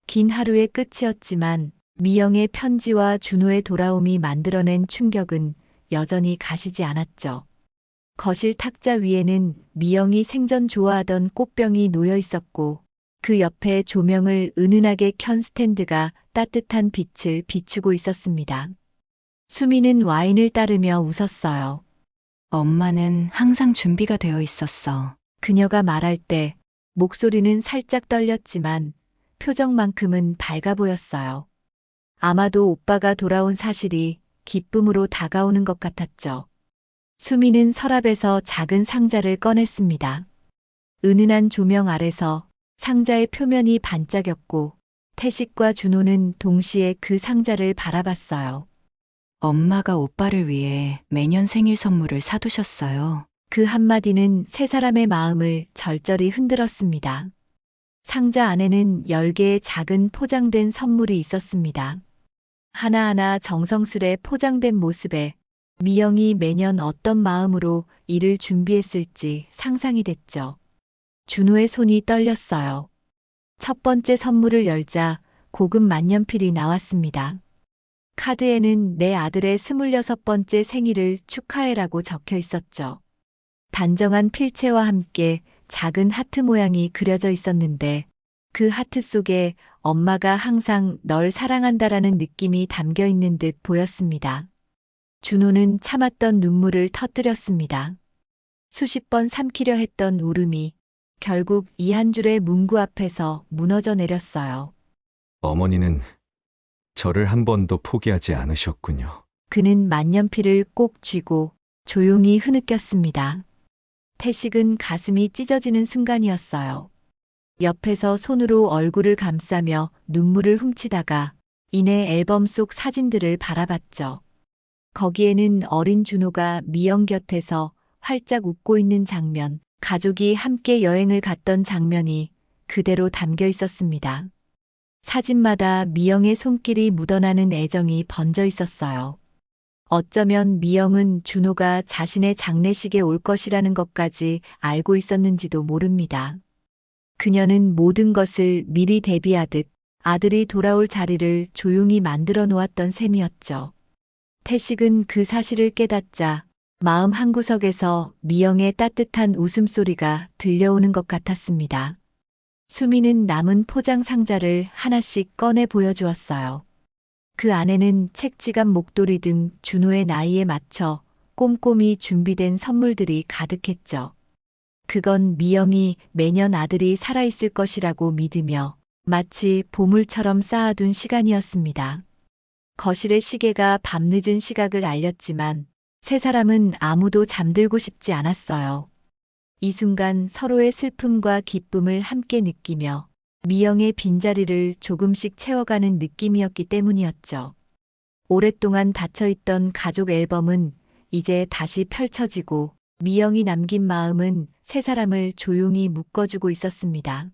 긴 하루의 끝이었지만 미영의 편지와 준호의 돌아옴이 만들어낸 충격은 여전히 가시지 않았죠. 거실 탁자 위에는 미영이 생전 좋아하던 꽃병이 놓여 있었고 그 옆에 조명을 은은하게 켠 스탠드가 따뜻한 빛을 비추고 있었습니다. 수미는 와인을 따르며 웃었어요. 엄마는 항상 준비가 되어 있었어. 그녀가 말할 때 목소리는 살짝 떨렸지만 표정만큼은 밝아 보였어요. 아마도 오빠가 돌아온 사실이 기쁨으로 다가오는 것 같았죠. 수미는 서랍에서 작은 상자를 꺼냈습니다. 은은한 조명 아래서 상자의 표면이 반짝였고 태식과 준호는 동시에 그 상자를 바라봤어요. 엄마가 오빠를 위해 매년 생일 선물을 사두셨어요. 그 한마디는 세 사람의 마음을 절절히 흔들었습니다. 상자 안에는 10개의 작은 포장된 선물이 있었습니다. 하나하나 정성스레 포장된 모습에 미영이 매년 어떤 마음으로 이를 준비했을지 상상이 됐죠. 준호의 손이 떨렸어요. 첫 번째 선물을 열자 고급 만년필이 나왔습니다. 카드에는 내 아들의 26번째 생일을 축하해라고 적혀 있었죠. 단정한 필체와 함께 작은 하트 모양이 그려져 있었는데 그 하트 속에 엄마가 항상 널 사랑한다라는 느낌이 담겨 있는 듯 보였습니다. 준호는 참았던 눈물을 터뜨렸습니다. 수십 번 삼키려 했던 울음이 결국 이 한 줄의 문구 앞에서 무너져 내렸어요. 어머니는 저를 한 번도 포기하지 않으셨군요. 그는 만년필을 꼭 쥐고 조용히 흐느꼈습니다. 태식은 가슴이 찢어지는 순간이었어요. 옆에서 손으로 얼굴을 감싸며 눈물을 훔치다가 이내 앨범 속 사진들을 바라봤죠. 거기에는 어린 준호가 미영 곁에서 활짝 웃고 있는 장면, 가족이 함께 여행을 갔던 장면이 그대로 담겨 있었습니다. 사진마다 미영의 손길이 묻어나는 애정이 번져 있었어요. 어쩌면 미영은 준호가 자신의 장례식에 올 것이라는 것까지 알고 있었는지도 모릅니다. 그녀는 모든 것을 미리 대비하듯 아들이 돌아올 자리를 조용히 만들어 놓았던 셈이었죠. 태식은 그 사실을 깨닫자 마음 한구석에서 미영의 따뜻한 웃음소리가 들려오는 것 같았습니다. 수미는 남은 포장 상자를 하나씩 꺼내 보여주었어요. 그 안에는 책지갑, 목도리 등 준호의 나이에 맞춰 꼼꼼히 준비된 선물들이 가득했죠. 그건 미영이 매년 아들이 살아있을 것이라고 믿으며 마치 보물처럼 쌓아둔 시간이었습니다. 거실의 시계가 밤늦은 시각을 알렸지만 세 사람은 아무도 잠들고 싶지 않았어요. 이 순간 서로의 슬픔과 기쁨을 함께 느끼며 미영의 빈자리를 조금씩 채워가는 느낌이었기 때문이었죠. 오랫동안 닫혀있던 가족 앨범은 이제 다시 펼쳐지고 미영이 남긴 마음은 세 사람을 조용히 묶어주고 있었습니다.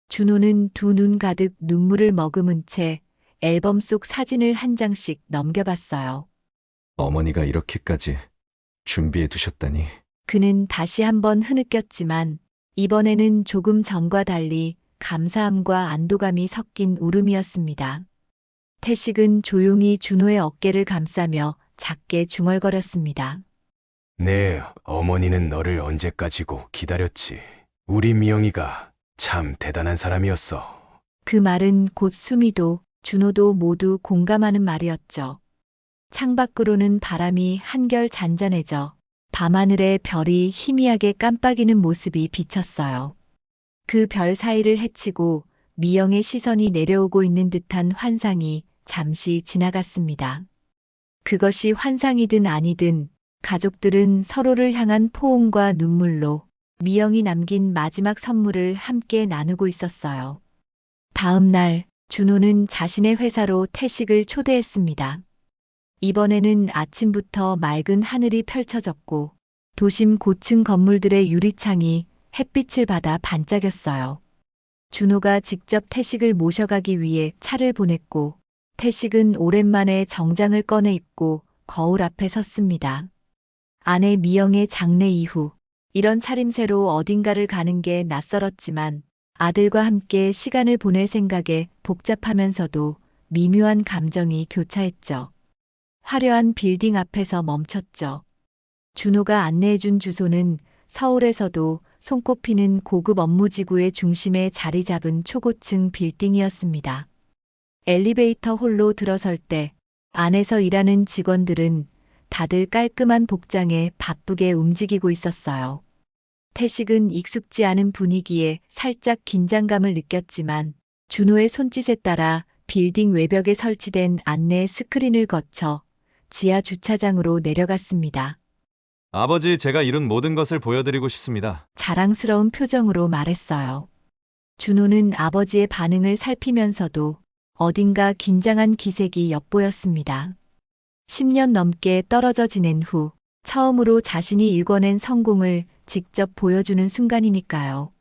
준호는 두 눈 가득 눈물을 머금은 채 앨범 속 사진을 한 장씩 넘겨봤어요. 어머니가 이렇게까지 준비해 두셨다니. 그는 다시 한번 흐느꼈지만 이번에는 조금 전과 달리 감사함과 안도감이 섞인 울음이었습니다. 태식은 조용히 준호의 어깨를 감싸며 작게 중얼거렸습니다. 내 어머니는 너를 언제까지고 기다렸지. 우리 미영이가 참 대단한 사람이었어. 그 말은 곧 수미도 준호도 모두 공감하는 말이었죠. 창밖으로는 바람이 한결 잔잔해져 밤하늘에 별이 희미하게 깜빡이는 모습이 비쳤어요. 그 별 사이를 헤치고 미영의 시선이 내려오고 있는 듯한 환상이 잠시 지나갔습니다. 그것이 환상이든 아니든 가족들은 서로를 향한 포옹과 눈물로 미영이 남긴 마지막 선물을 함께 나누고 있었어요. 다음 날 준호는 자신의 회사로 태식을 초대했습니다. 이번에는 아침부터 맑은 하늘이 펼쳐졌고 도심 고층 건물들의 유리창이 햇빛을 받아 반짝였어요. 준호가 직접 태식을 모셔가기 위해 차를 보냈고 태식은 오랜만에 정장을 꺼내 입고 거울 앞에 섰습니다. 아내 미영의 장례 이후 이런 차림새로 어딘가를 가는 게 낯설었지만 아들과 함께 시간을 보낼 생각에 복잡하면서도 미묘한 감정이 교차했죠. 화려한 빌딩 앞에서 멈췄죠. 준호가 안내해준 주소는 서울에서도 손꼽히는 고급 업무지구의 중심에 자리 잡은 초고층 빌딩이었습니다. 엘리베이터 홀로 들어설 때 안에서 일하는 직원들은 다들 깔끔한 복장에 바쁘게 움직이고 있었어요. 태식은 익숙지 않은 분위기에 살짝 긴장감을 느꼈지만 준호의 손짓에 따라 빌딩 외벽에 설치된 안내 스크린을 거쳐 지하 주차장으로 내려갔습니다. 아버지, 제가 이룬 모든 것을 보여드리고 싶습니다. 자랑스러운 표정으로 말했어요. 준호는 아버지의 반응을 살피면서도 어딘가 긴장한 기색이 엿보였습니다. 10년 넘게 떨어져 지낸 후 처음으로 자신이 일궈낸 성공을 직접 보여주는 순간이니까요.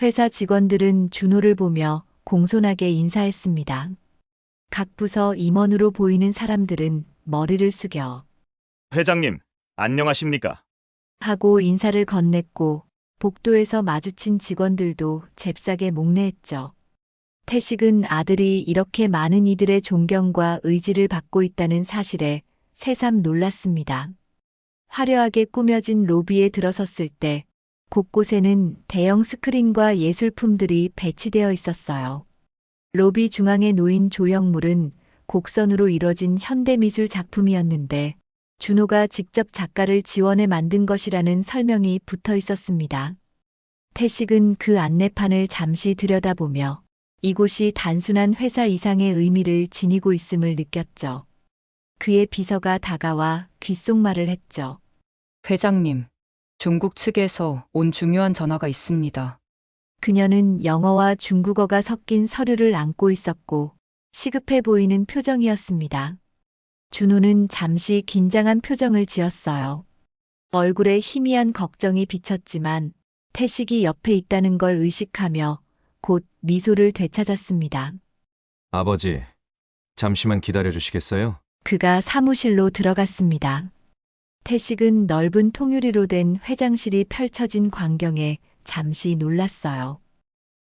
회사 직원들은 준호를 보며 공손하게 인사했습니다. 각 부서 임원으로 보이는 사람들은 머리를 숙여 회장님, 안녕하십니까? 하고 인사를 건넸고 복도에서 마주친 직원들도 잽싸게 목례했죠. 태식은 아들이 이렇게 많은 이들의 존경과 의지를 받고 있다는 사실에 새삼 놀랐습니다. 화려하게 꾸며진 로비에 들어섰을 때 곳곳에는 대형 스크린과 예술품들이 배치되어 있었어요. 로비 중앙에 놓인 조형물은 곡선으로 이뤄진 현대미술 작품이었는데 준호가 직접 작가를 지원해 만든 것이라는 설명이 붙어 있었습니다. 태식은 그 안내판을 잠시 들여다보며 이곳이 단순한 회사 이상의 의미를 지니고 있음을 느꼈죠. 그의 비서가 다가와 귓속말을 했죠. 회장님, 중국 측에서 온 중요한 전화가 있습니다. 그녀는 영어와 중국어가 섞인 서류를 안고 있었고 시급해 보이는 표정이었습니다. 준호는 잠시 긴장한 표정을 지었어요. 얼굴에 희미한 걱정이 비쳤지만 태식이 옆에 있다는 걸 의식하며 곧 미소를 되찾았습니다. 아버지, 잠시만 기다려 주시겠어요? 그가 사무실로 들어갔습니다. 태식은 넓은 통유리로 된 회장실이 펼쳐진 광경에 잠시 놀랐어요.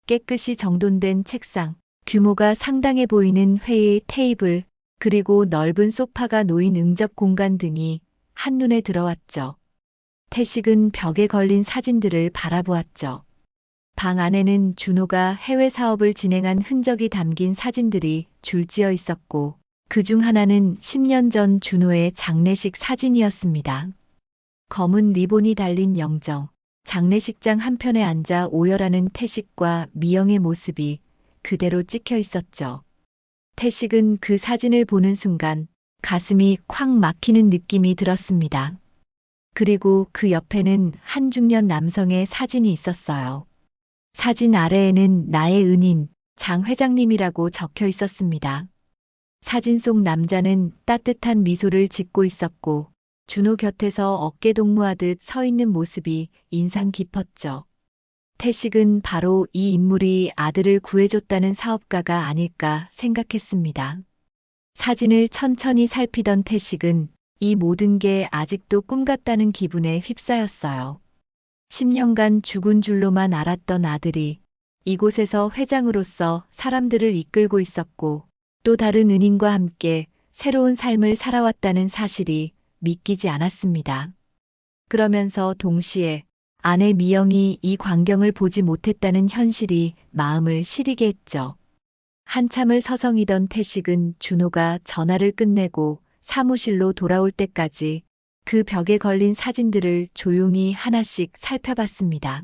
깨끗이 정돈된 책상, 규모가 상당해 보이는 회의 테이블, 그리고 넓은 소파가 놓인 응접 공간 등이 한눈에 들어왔죠. 태식은 벽에 걸린 사진들을 바라보았죠. 방 안에는 준호가 해외 사업을 진행한 흔적이 담긴 사진들이 줄지어 있었고 그중 하나는 10년 전 준호의 장례식 사진이었습니다. 검은 리본이 달린 영정, 장례식장 한편에 앉아 오열하는 태식과 미영의 모습이 그대로 찍혀 있었죠. 태식은 그 사진을 보는 순간 가슴이 콱 막히는 느낌이 들었습니다. 그리고 그 옆에는 한 중년 남성의 사진이 있었어요. 사진 아래에는 나의 은인, 장 회장님이라고 적혀 있었습니다. 사진 속 남자는 따뜻한 미소를 짓고 있었고 준호 곁에서 어깨 동무하듯 서 있는 모습이 인상 깊었죠. 태식은 바로 이 인물이 아들을 구해줬다는 사업가가 아닐까 생각했습니다. 사진을 천천히 살피던 태식은 이 모든 게 아직도 꿈 같다는 기분에 휩싸였어요. 10년간 죽은 줄로만 알았던 아들이 이곳에서 회장으로서 사람들을 이끌고 있었고 또 다른 은인과 함께 새로운 삶을 살아왔다는 사실이 믿기지 않았습니다. 그러면서 동시에 아내 미영이 이 광경을 보지 못했다는 현실이 마음을 시리게 했죠. 한참을 서성이던 태식은 준호가 전화를 끝내고 사무실로 돌아올 때까지 그 벽에 걸린 사진들을 조용히 하나씩 살펴봤습니다.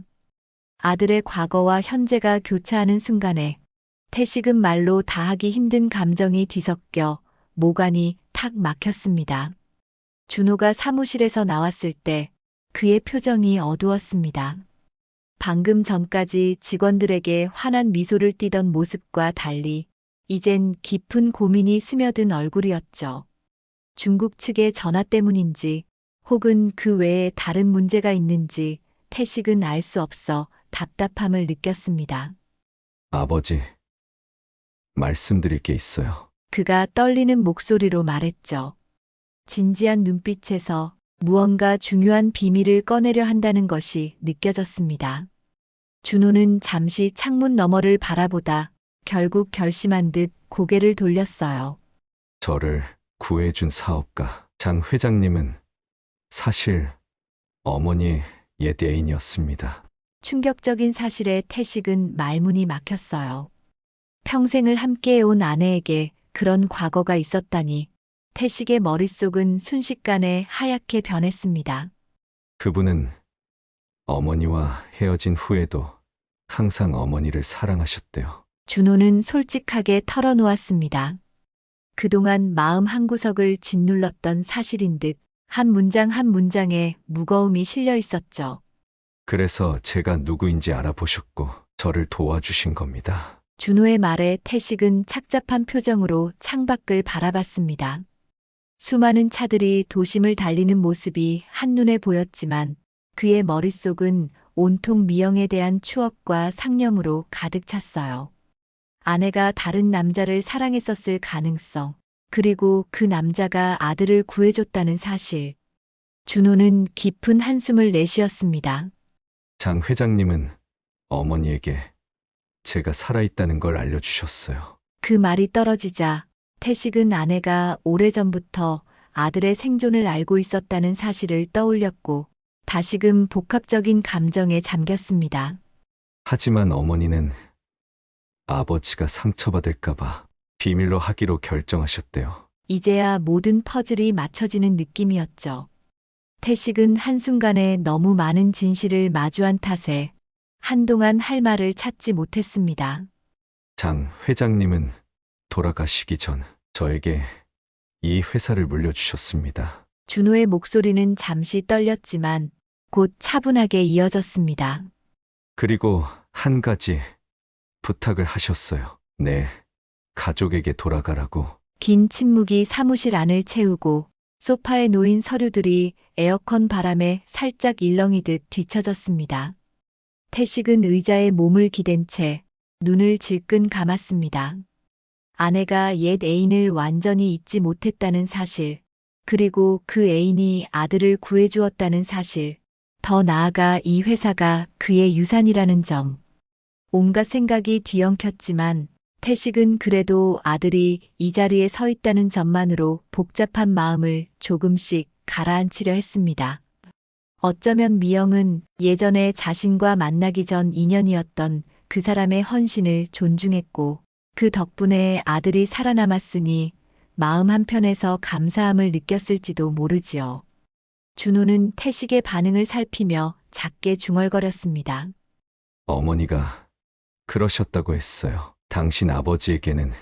아들의 과거와 현재가 교차하는 순간에 태식은 말로 다하기 힘든 감정이 뒤섞여 모관이 탁 막혔습니다. 준호가 사무실에서 나왔을 때 그의 표정이 어두웠습니다. 방금 전까지 직원들에게 환한 미소를 띠던 모습과 달리 이젠 깊은 고민이 스며든 얼굴이었죠. 중국 측의 전화 때문인지 혹은 그 외에 다른 문제가 있는지 태식은 알 수 없어 답답함을 느꼈습니다. 아버지, 말씀드릴 게 있어요. 그가 떨리는 목소리로 말했죠. 진지한 눈빛에서 무언가 중요한 비밀을 꺼내려 한다는 것이 느껴졌습니다. 준호는 잠시 창문 너머를 바라보다 결국 결심한 듯 고개를 돌렸어요. 저를 구해준 사업가 장 회장님은 사실 어머니의 옛 애인이었습니다. 충격적인 사실에 태식은 말문이 막혔어요. 평생을 함께해온 아내에게 그런 과거가 있었다니 태식의 머릿속은 순식간에 하얗게 변했습니다. 그분은 어머니와 헤어진 후에도 항상 어머니를 사랑하셨대요. 준호는 솔직하게 털어놓았습니다. 그동안 마음 한구석을 짓눌렀던 사실인 듯 한 문장 한 문장에 무거움이 실려 있었죠. 그래서 제가 누구인지 알아보셨고 저를 도와주신 겁니다. 준호의 말에 태식은 착잡한 표정으로 창밖을 바라봤습니다. 수많은 차들이 도심을 달리는 모습이 한눈에 보였지만 그의 머릿속은 온통 미영에 대한 추억과 상념으로 가득 찼어요. 아내가 다른 남자를 사랑했었을 가능성, 그리고 그 남자가 아들을 구해줬다는 사실. 준호는 깊은 한숨을 내쉬었습니다. 장 회장님은 어머니에게 제가 살아있다는 걸 알려주셨어요. 그 말이 떨어지자 태식은 아내가 오래전부터 아들의 생존을 알고 있었다는 사실을 떠올렸고 다시금 복합적인 감정에 잠겼습니다. 하지만 어머니는 아버지가 상처받을까봐 비밀로 하기로 결정하셨대요. 이제야 모든 퍼즐이 맞춰지는 느낌이었죠. 태식은 한순간에 너무 많은 진실을 마주한 탓에 한동안 할 말을 찾지 못했습니다. 장 회장님은 돌아가시기 전 저에게 이 회사를 물려주셨습니다. 준호의 목소리는 잠시 떨렸지만 곧 차분하게 이어졌습니다. 그리고 한 가지 부탁을 하셨어요. 네, 가족에게 돌아가라고. 긴 침묵이 사무실 안을 채우고 소파에 놓인 서류들이 에어컨 바람에 살짝 일렁이듯 뒤처졌습니다. 태식은 의자에 몸을 기댄 채 눈을 질끈 감았습니다. 아내가 옛 애인을 완전히 잊지 못했다는 사실, 그리고 그 애인이 아들을 구해주었다는 사실, 더 나아가 이 회사가 그의 유산이라는 점. 온갖 생각이 뒤엉켰지만 태식은 그래도 아들이 이 자리에 서 있다는 점만으로 복잡한 마음을 조금씩 가라앉히려 했습니다. 어쩌면 미영은 예전에 자신과 만나기 전 인연이었던 그 사람의 헌신을 존중했고 그 덕분에 아들이 살아남았으니 마음 한편에서 감사함을 느꼈을지도 모르지요. 준호는 태식의 반응을 살피며 작게 중얼거렸습니다. 어머니가 그러셨다고 했어요. 당신 아버지에게는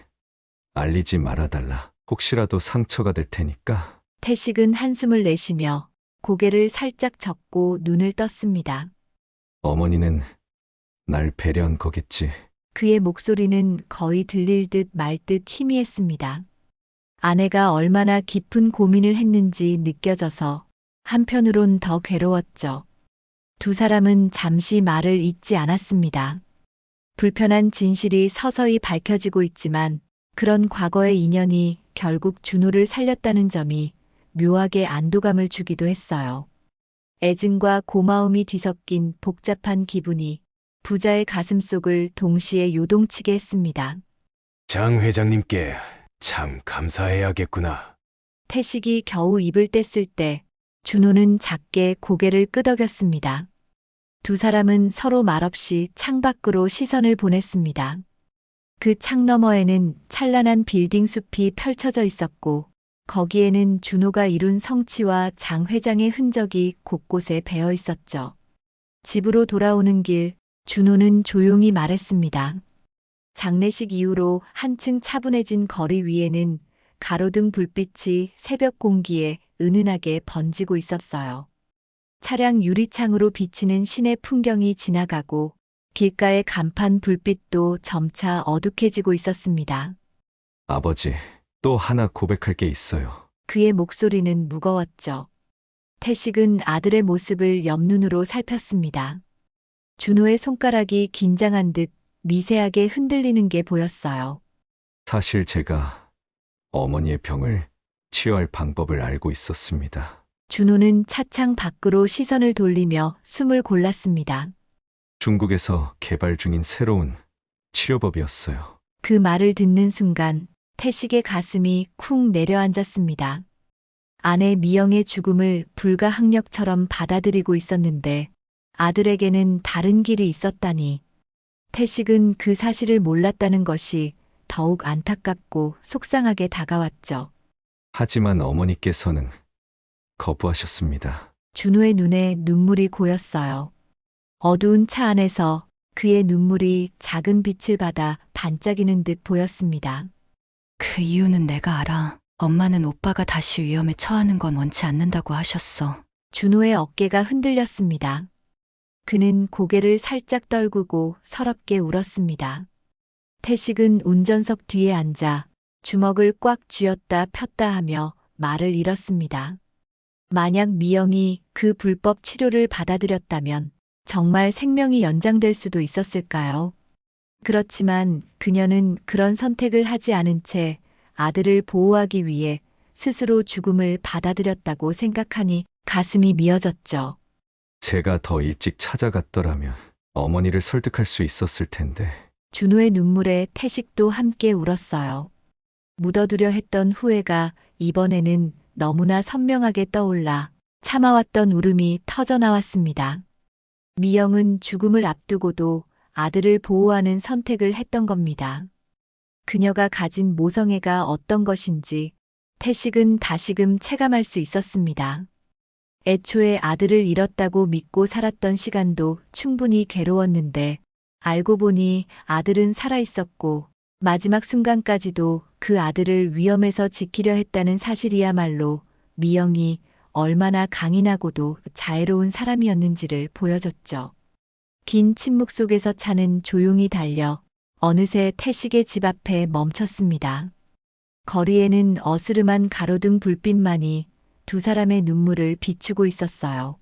알리지 말아달라. 혹시라도 상처가 될 테니까. 태식은 한숨을 내쉬며 고개를 살짝 젓고 눈을 떴습니다. 어머니는 날 배려한 거겠지. 그의 목소리는 거의 들릴 듯 말 듯 희미했습니다. 아내가 얼마나 깊은 고민을 했는지 느껴져서 한편으론 더 괴로웠죠. 두 사람은 잠시 말을 잇지 않았습니다. 불편한 진실이 서서히 밝혀지고 있지만 그런 과거의 인연이 결국 준호를 살렸다는 점이 묘하게 안도감을 주기도 했어요. 애증과 고마움이 뒤섞인 복잡한 기분이 부자의 가슴속을 동시에 요동치게 했습니다. 장 회장님께 참 감사해야겠구나. 태식이 겨우 입을 뗐을 때 준호는 작게 고개를 끄덕였습니다. 두 사람은 서로 말없이 창밖으로 시선을 보냈습니다. 그 창 너머에는 찬란한 빌딩 숲이 펼쳐져 있었고 거기에는 준호가 이룬 성취와 장 회장의 흔적이 곳곳에 배어 있었죠. 집으로 돌아오는 길, 준호는 조용히 말했습니다. 장례식 이후로 한층 차분해진 거리 위에는 가로등 불빛이 새벽 공기에 은은하게 번지고 있었어요. 차량 유리창으로 비치는 시내 풍경이 지나가고 길가의 간판 불빛도 점차 어둑해지고 있었습니다. 아버지, 또 하나 고백할 게 있어요. 그의 목소리는 무거웠죠. 태식은 아들의 모습을 옆눈으로 살폈습니다. 준호의 손가락이 긴장한 듯 미세하게 흔들리는 게 보였어요. 사실 제가 어머니의 병을 치료할 방법을 알고 있었습니다. 준호는 차창 밖으로 시선을 돌리며 숨을 골랐습니다. 중국에서 개발 중인 새로운 치료법이었어요. 그 말을 듣는 순간 태식의 가슴이 쿵 내려앉았습니다. 아내 미영의 죽음을 불가항력처럼 받아들이고 있었는데 아들에게는 다른 길이 있었다니. 태식은 그 사실을 몰랐다는 것이 더욱 안타깝고 속상하게 다가왔죠. 하지만 어머니께서는 거부하셨습니다. 준호의 눈에 눈물이 고였어요. 어두운 차 안에서 그의 눈물이 작은 빛을 받아 반짝이는 듯 보였습니다. 그 이유는 내가 알아. 엄마는 오빠가 다시 위험에 처하는 건 원치 않는다고 하셨어. 준호의 어깨가 흔들렸습니다. 그는 고개를 살짝 떨구고 서럽게 울었습니다. 태식은 운전석 뒤에 앉아 주먹을 꽉 쥐었다 폈다 하며 말을 잃었습니다. 만약 미영이 그 불법 치료를 받아들였다면 정말 생명이 연장될 수도 있었을까요? 그렇지만 그녀는 그런 선택을 하지 않은 채 아들을 보호하기 위해 스스로 죽음을 받아들였다고 생각하니 가슴이 미어졌죠. 제가 더 일찍 찾아갔더라면 어머니를 설득할 수 있었을 텐데. 준호의 눈물에 태식도 함께 울었어요. 묻어두려 했던 후회가 이번에는 너무나 선명하게 떠올라 참아왔던 울음이 터져나왔습니다. 미영은 죽음을 앞두고도 아들을 보호하는 선택을 했던 겁니다. 그녀가 가진 모성애가 어떤 것인지 태식은 다시금 체감할 수 있었습니다. 애초에 아들을 잃었다고 믿고 살았던 시간도 충분히 괴로웠는데 알고 보니 아들은 살아있었고 마지막 순간까지도 그 아들을 위험에서 지키려 했다는 사실이야말로 미영이 얼마나 강인하고도 자애로운 사람이었는지를 보여줬죠. 긴 침묵 속에서 차는 조용히 달려 어느새 태식의 집 앞에 멈췄습니다. 거리에는 어스름한 가로등 불빛만이 두 사람의 눈물을 비추고 있었어요.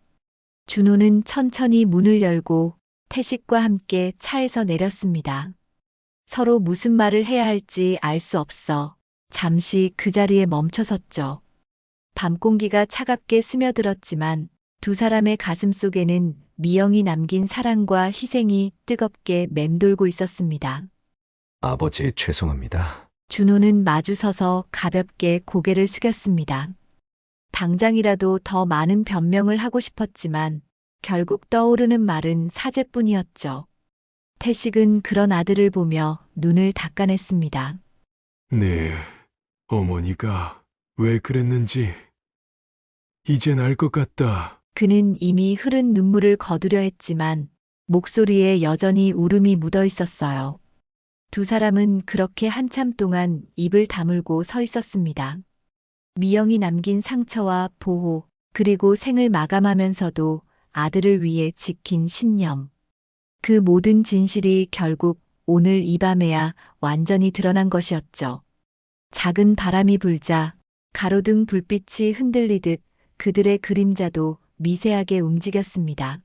준호는 천천히 문을 열고 태식과 함께 차에서 내렸습니다. 서로 무슨 말을 해야 할지 알 수 없어 잠시 그 자리에 멈춰섰죠. 밤 공기가 차갑게 스며들었지만 두 사람의 가슴 속에는 미영이 남긴 사랑과 희생이 뜨겁게 맴돌고 있었습니다. 아버지, 죄송합니다. 준호는 마주서서 가볍게 고개를 숙였습니다. 당장이라도 더 많은 변명을 하고 싶었지만 결국 떠오르는 말은 사죄뿐이었죠. 태식은 그런 아들을 보며 눈을 닦아냈습니다. 네, 어머니가 왜 그랬는지 이젠 알 것 같다. 그는 이미 흐른 눈물을 거두려 했지만 목소리에 여전히 울음이 묻어 있었어요. 두 사람은 그렇게 한참 동안 입을 다물고 서 있었습니다. 미영이 남긴 상처와 보호, 그리고 생을 마감하면서도 아들을 위해 지킨 신념. 그 모든 진실이 결국 오늘 이 밤에야 완전히 드러난 것이었죠. 작은 바람이 불자 가로등 불빛이 흔들리듯 그들의 그림자도 미세하게 움직였습니다.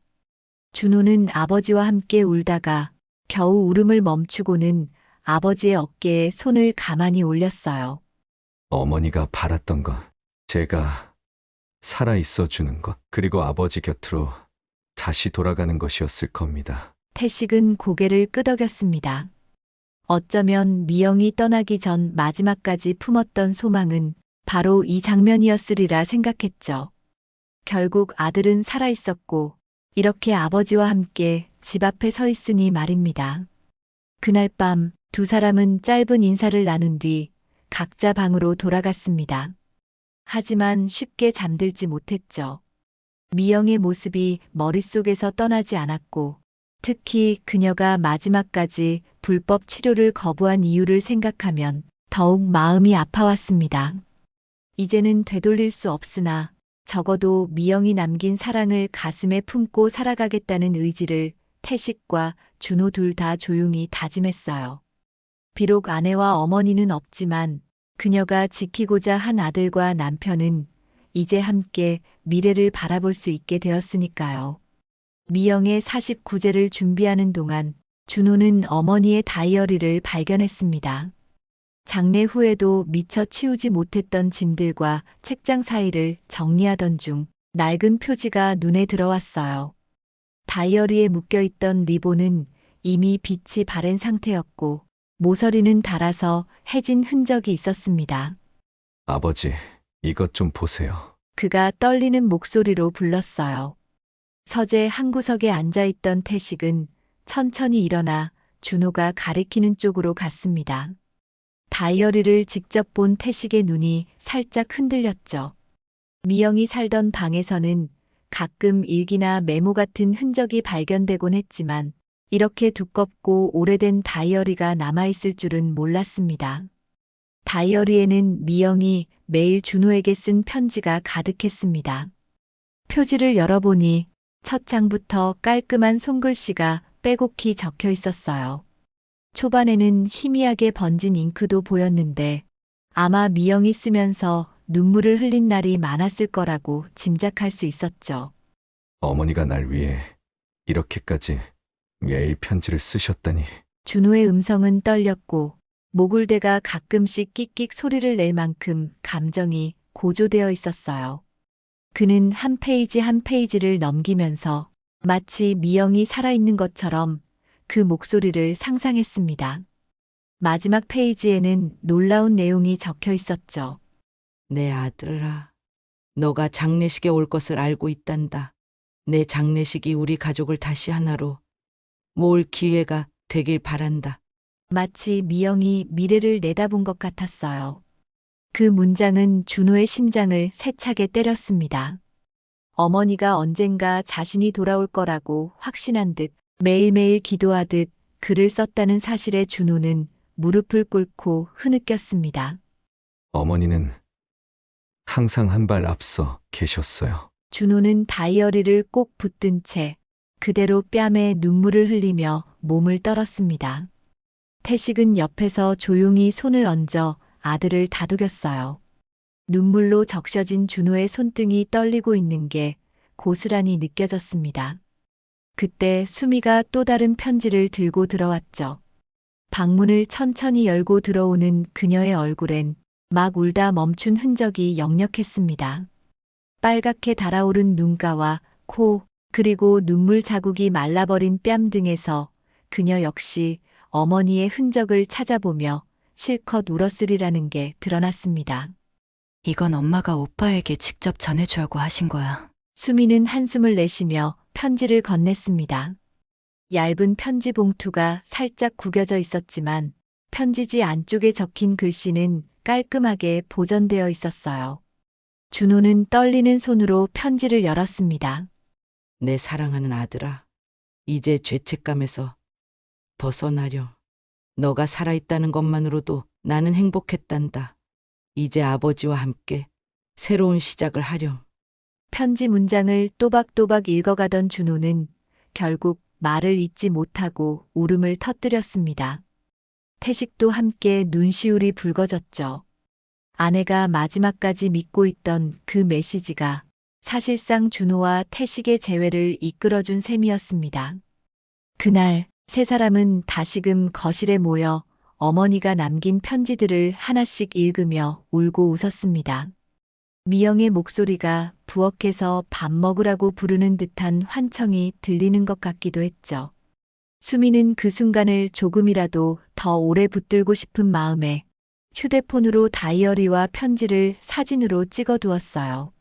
준호는 아버지와 함께 울다가 겨우 울음을 멈추고는 아버지의 어깨에 손을 가만히 올렸어요. 어머니가 바랐던 건 제가 살아있어 주는 것, 그리고 아버지 곁으로 다시 돌아가는 것이었을 겁니다. 태식은 고개를 끄덕였습니다. 어쩌면 미영이 떠나기 전 마지막까지 품었던 소망은 바로 이 장면이었으리라 생각했죠. 결국 아들은 살아 있었고 이렇게 아버지와 함께 집 앞에 서 있으니 말입니다. 그날 밤 두 사람은 짧은 인사를 나눈 뒤 각자 방으로 돌아갔습니다. 하지만 쉽게 잠들지 못했죠. 미영의 모습이 머릿속에서 떠나지 않았고 특히 그녀가 마지막까지 불법 치료를 거부한 이유를 생각하면 더욱 마음이 아파왔습니다. 이제는 되돌릴 수 없으나 적어도 미영이 남긴 사랑을 가슴에 품고 살아가겠다는 의지를 태식과 준호 둘 다 조용히 다짐했어요. 비록 아내와 어머니는 없지만 그녀가 지키고자 한 아들과 남편은 이제 함께 미래를 바라볼 수 있게 되었으니까요. 미영의 49제를 준비하는 동안 준호는 어머니의 다이어리를 발견했습니다. 장례 후에도 미처 치우지 못했던 짐들과 책장 사이를 정리하던 중 낡은 표지가 눈에 들어왔어요. 다이어리에 묶여있던 리본은 이미 빛이 바랜 상태였고 모서리는 닳아서 해진 흔적이 있었습니다. 아버지, 이것 좀 보세요. 그가 떨리는 목소리로 불렀어요. 서재 한 구석에 앉아있던 태식은 천천히 일어나 준호가 가리키는 쪽으로 갔습니다. 다이어리를 직접 본 태식의 눈이 살짝 흔들렸죠. 미영이 살던 방에서는 가끔 일기나 메모 같은 흔적이 발견되곤 했지만 이렇게 두껍고 오래된 다이어리가 남아있을 줄은 몰랐습니다. 다이어리에는 미영이 매일 준호에게 쓴 편지가 가득했습니다. 표지를 열어보니 첫 장부터 깔끔한 손글씨가 빼곡히 적혀 있었어요. 초반에는 희미하게 번진 잉크도 보였는데 아마 미영이 쓰면서 눈물을 흘린 날이 많았을 거라고 짐작할 수 있었죠. 어머니가 날 위해 이렇게까지 매일 편지를 쓰셨다니. 준호의 음성은 떨렸고 목울대가 가끔씩 끽끽 소리를 낼 만큼 감정이 고조되어 있었어요. 그는 한 페이지 한 페이지를 넘기면서 마치 미영이 살아있는 것처럼 그 목소리를 상상했습니다. 마지막 페이지에는 놀라운 내용이 적혀 있었죠. 내 아들아, 너가 장례식에 올 것을 알고 있단다. 내 장례식이 우리 가족을 다시 하나로 모을 기회가 되길 바란다. 마치 미영이 미래를 내다본 것 같았어요. 그 문장은 준호의 심장을 세차게 때렸습니다. 어머니가 언젠가 자신이 돌아올 거라고 확신한 듯 매일매일 기도하듯 글을 썼다는 사실에 준호는 무릎을 꿇고 흐느꼈습니다. 어머니는 항상 한 발 앞서 계셨어요. 준호는 다이어리를 꼭 붙든 채 그대로 뺨에 눈물을 흘리며 몸을 떨었습니다. 태식은 옆에서 조용히 손을 얹어 아들을 다독였어요. 눈물로 적셔진 준호의 손등이 떨리고 있는 게 고스란히 느껴졌습니다. 그때 수미가 또 다른 편지를 들고 들어왔죠. 방문을 천천히 열고 들어오는 그녀의 얼굴엔 막 울다 멈춘 흔적이 역력했습니다. 빨갛게 달아오른 눈가와 코, 그리고 눈물 자국이 말라버린 뺨 등에서 그녀 역시 어머니의 흔적을 찾아보며 실컷 울었으리라는 게 드러났습니다. 이건 엄마가 오빠에게 직접 전해주라고 하신 거야. 수미는 한숨을 내쉬며 편지를 건넸습니다. 얇은 편지 봉투가 살짝 구겨져 있었지만 편지지 안쪽에 적힌 글씨는 깔끔하게 보존되어 있었어요. 준호는 떨리는 손으로 편지를 열었습니다. 내 사랑하는 아들아, 이제 죄책감에서 벗어나렴. 너가 살아있다는 것만으로도 나는 행복했단다. 이제 아버지와 함께 새로운 시작을 하렴. 편지 문장을 또박또박 읽어가던 준호는 결국 말을 잇지 못하고 울음을 터뜨렸습니다. 태식도 함께 눈시울이 붉어졌죠. 아내가 마지막까지 믿고 있던 그 메시지가 사실상 준호와 태식의 재회를 이끌어준 셈이었습니다. 그날 세 사람은 다시금 거실에 모여 어머니가 남긴 편지들을 하나씩 읽으며 울고 웃었습니다. 미영의 목소리가 부엌에서 밥 먹으라고 부르는 듯한 환청이 들리는 것 같기도 했죠. 수미는 그 순간을 조금이라도 더 오래 붙들고 싶은 마음에 휴대폰으로 다이어리와 편지를 사진으로 찍어두었어요.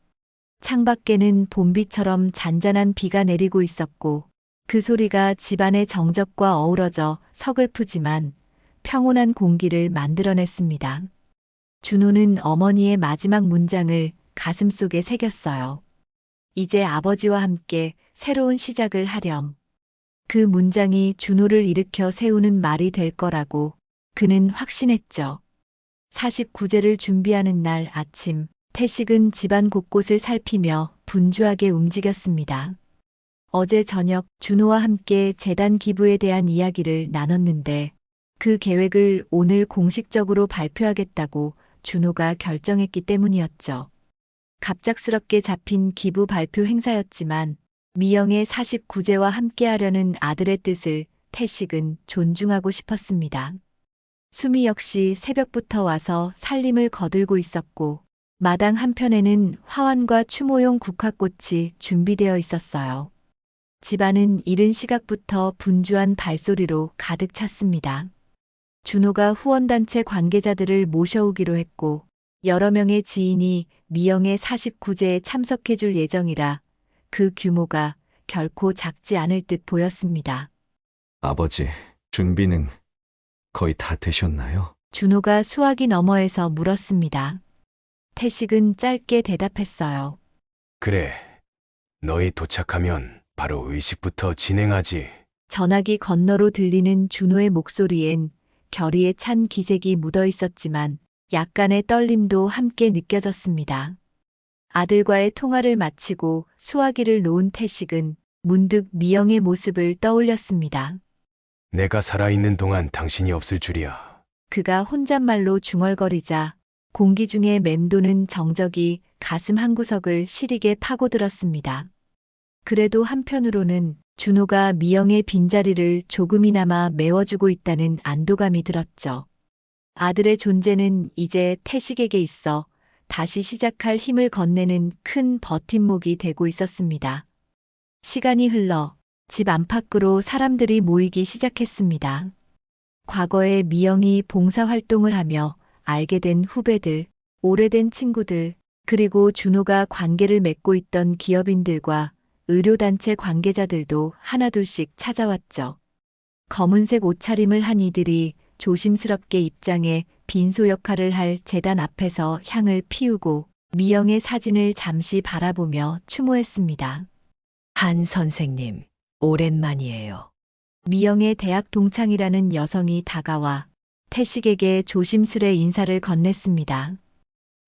창밖에는 봄비처럼 잔잔한 비가 내리고 있었고 그 소리가 집안의 정적과 어우러져 서글프지만 평온한 공기를 만들어냈습니다. 준호는 어머니의 마지막 문장을 가슴속에 새겼어요. 이제 아버지와 함께 새로운 시작을 하렴. 그 문장이 준호를 일으켜 세우는 말이 될 거라고 그는 확신했죠. 49제를 준비하는 날 아침, 태식은 집안 곳곳을 살피며 분주하게 움직였습니다. 어제 저녁 준호와 함께 재단 기부에 대한 이야기를 나눴는데 그 계획을 오늘 공식적으로 발표하겠다고 준호가 결정했기 때문이었죠. 갑작스럽게 잡힌 기부 발표 행사였지만 미영의 49제와 함께하려는 아들의 뜻을 태식은 존중하고 싶었습니다. 수미 역시 새벽부터 와서 살림을 거들고 있었고 마당 한편에는 화환과 추모용 국화꽃이 준비되어 있었어요. 집안은 이른 시각부터 분주한 발소리로 가득 찼습니다. 준호가 후원단체 관계자들을 모셔오기로 했고 여러 명의 지인이 미영의 49제에 참석해 줄 예정이라 그 규모가 결코 작지 않을 듯 보였습니다. 아버지, 준비는 거의 다 되셨나요? 준호가 수화기 너머에서 물었습니다. 태식은 짧게 대답했어요. 그래. 너희 도착하면 바로 의식부터 진행하지. 전화기 건너로 들리는 준호의 목소리엔 결의에 찬 기색이 묻어 있었지만 약간의 떨림도 함께 느껴졌습니다. 아들과의 통화를 마치고 수화기를 놓은 태식은 문득 미영의 모습을 떠올렸습니다. 내가 살아있는 동안 당신이 없을 줄이야. 그가 혼잣말로 중얼거리자 공기 중에 맴도는 정적이 가슴 한구석을 시리게 파고들었습니다. 그래도 한편으로는 준호가 미영의 빈자리를 조금이나마 메워주고 있다는 안도감이 들었죠. 아들의 존재는 이제 태식에게 있어 다시 시작할 힘을 건네는 큰 버팀목이 되고 있었습니다. 시간이 흘러 집 안팎으로 사람들이 모이기 시작했습니다. 과거에 미영이 봉사활동을 하며 알게 된 후배들, 오래된 친구들, 그리고 준호가 관계를 맺고 있던 기업인들과 의료단체 관계자들도 하나둘씩 찾아왔죠. 검은색 옷차림을 한 이들이 조심스럽게 입장해 빈소 역할을 할 재단 앞에서 향을 피우고 미영의 사진을 잠시 바라보며 추모했습니다. 한 선생님, 오랜만이에요. 미영의 대학 동창이라는 여성이 다가와 태식에게 조심스레 인사를 건넸습니다.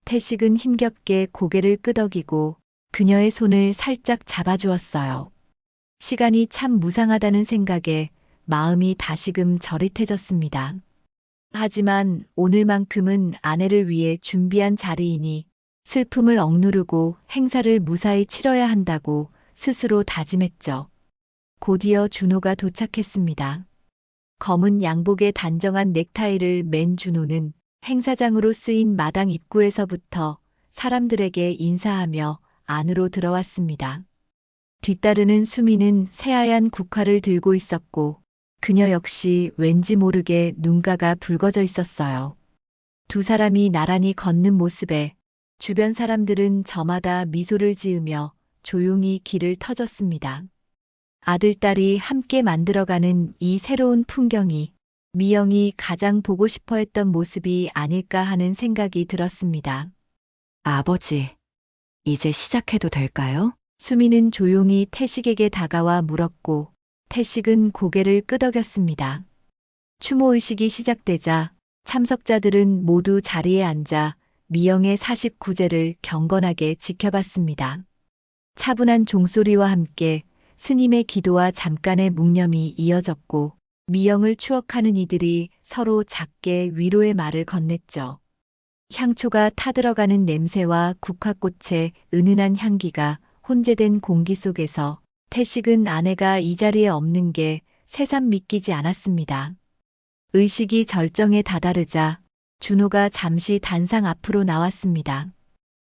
태식은 힘겹게 고개를 끄덕이고 그녀의 손을 살짝 잡아주었어요. 시간이 참 무상하다는 생각에 마음이 다시금 저릿해졌습니다. 하지만 오늘만큼은 아내를 위해 준비한 자리이니 슬픔을 억누르고 행사를 무사히 치러야 한다고 스스로 다짐했죠. 곧이어 준호가 도착했습니다. 검은 양복에 단정한 넥타이를 맨 준호는 행사장으로 쓰인 마당 입구에서부터 사람들에게 인사하며 안으로 들어왔습니다. 뒤따르는 수미는 새하얀 국화를 들고 있었고 그녀 역시 왠지 모르게 눈가가 붉어져 있었어요. 두 사람이 나란히 걷는 모습에 주변 사람들은 저마다 미소를 지으며 조용히 길을 터줬습니다. 아들, 딸이 함께 만들어가는 이 새로운 풍경이 미영이 가장 보고 싶어 했던 모습이 아닐까 하는 생각이 들었습니다. 아버지, 이제 시작해도 될까요? 수미는 조용히 태식에게 다가와 물었고 태식은 고개를 끄덕였습니다. 추모의식이 시작되자 참석자들은 모두 자리에 앉아 미영의 49제를 경건하게 지켜봤습니다. 차분한 종소리와 함께 스님의 기도와 잠깐의 묵념이 이어졌고 미영을 추억하는 이들이 서로 작게 위로의 말을 건넸죠. 향초가 타들어가는 냄새와 국화꽃의 은은한 향기가 혼재된 공기 속에서 태식은 아내가 이 자리에 없는 게 새삼 믿기지 않았습니다. 의식이 절정에 다다르자 준호가 잠시 단상 앞으로 나왔습니다.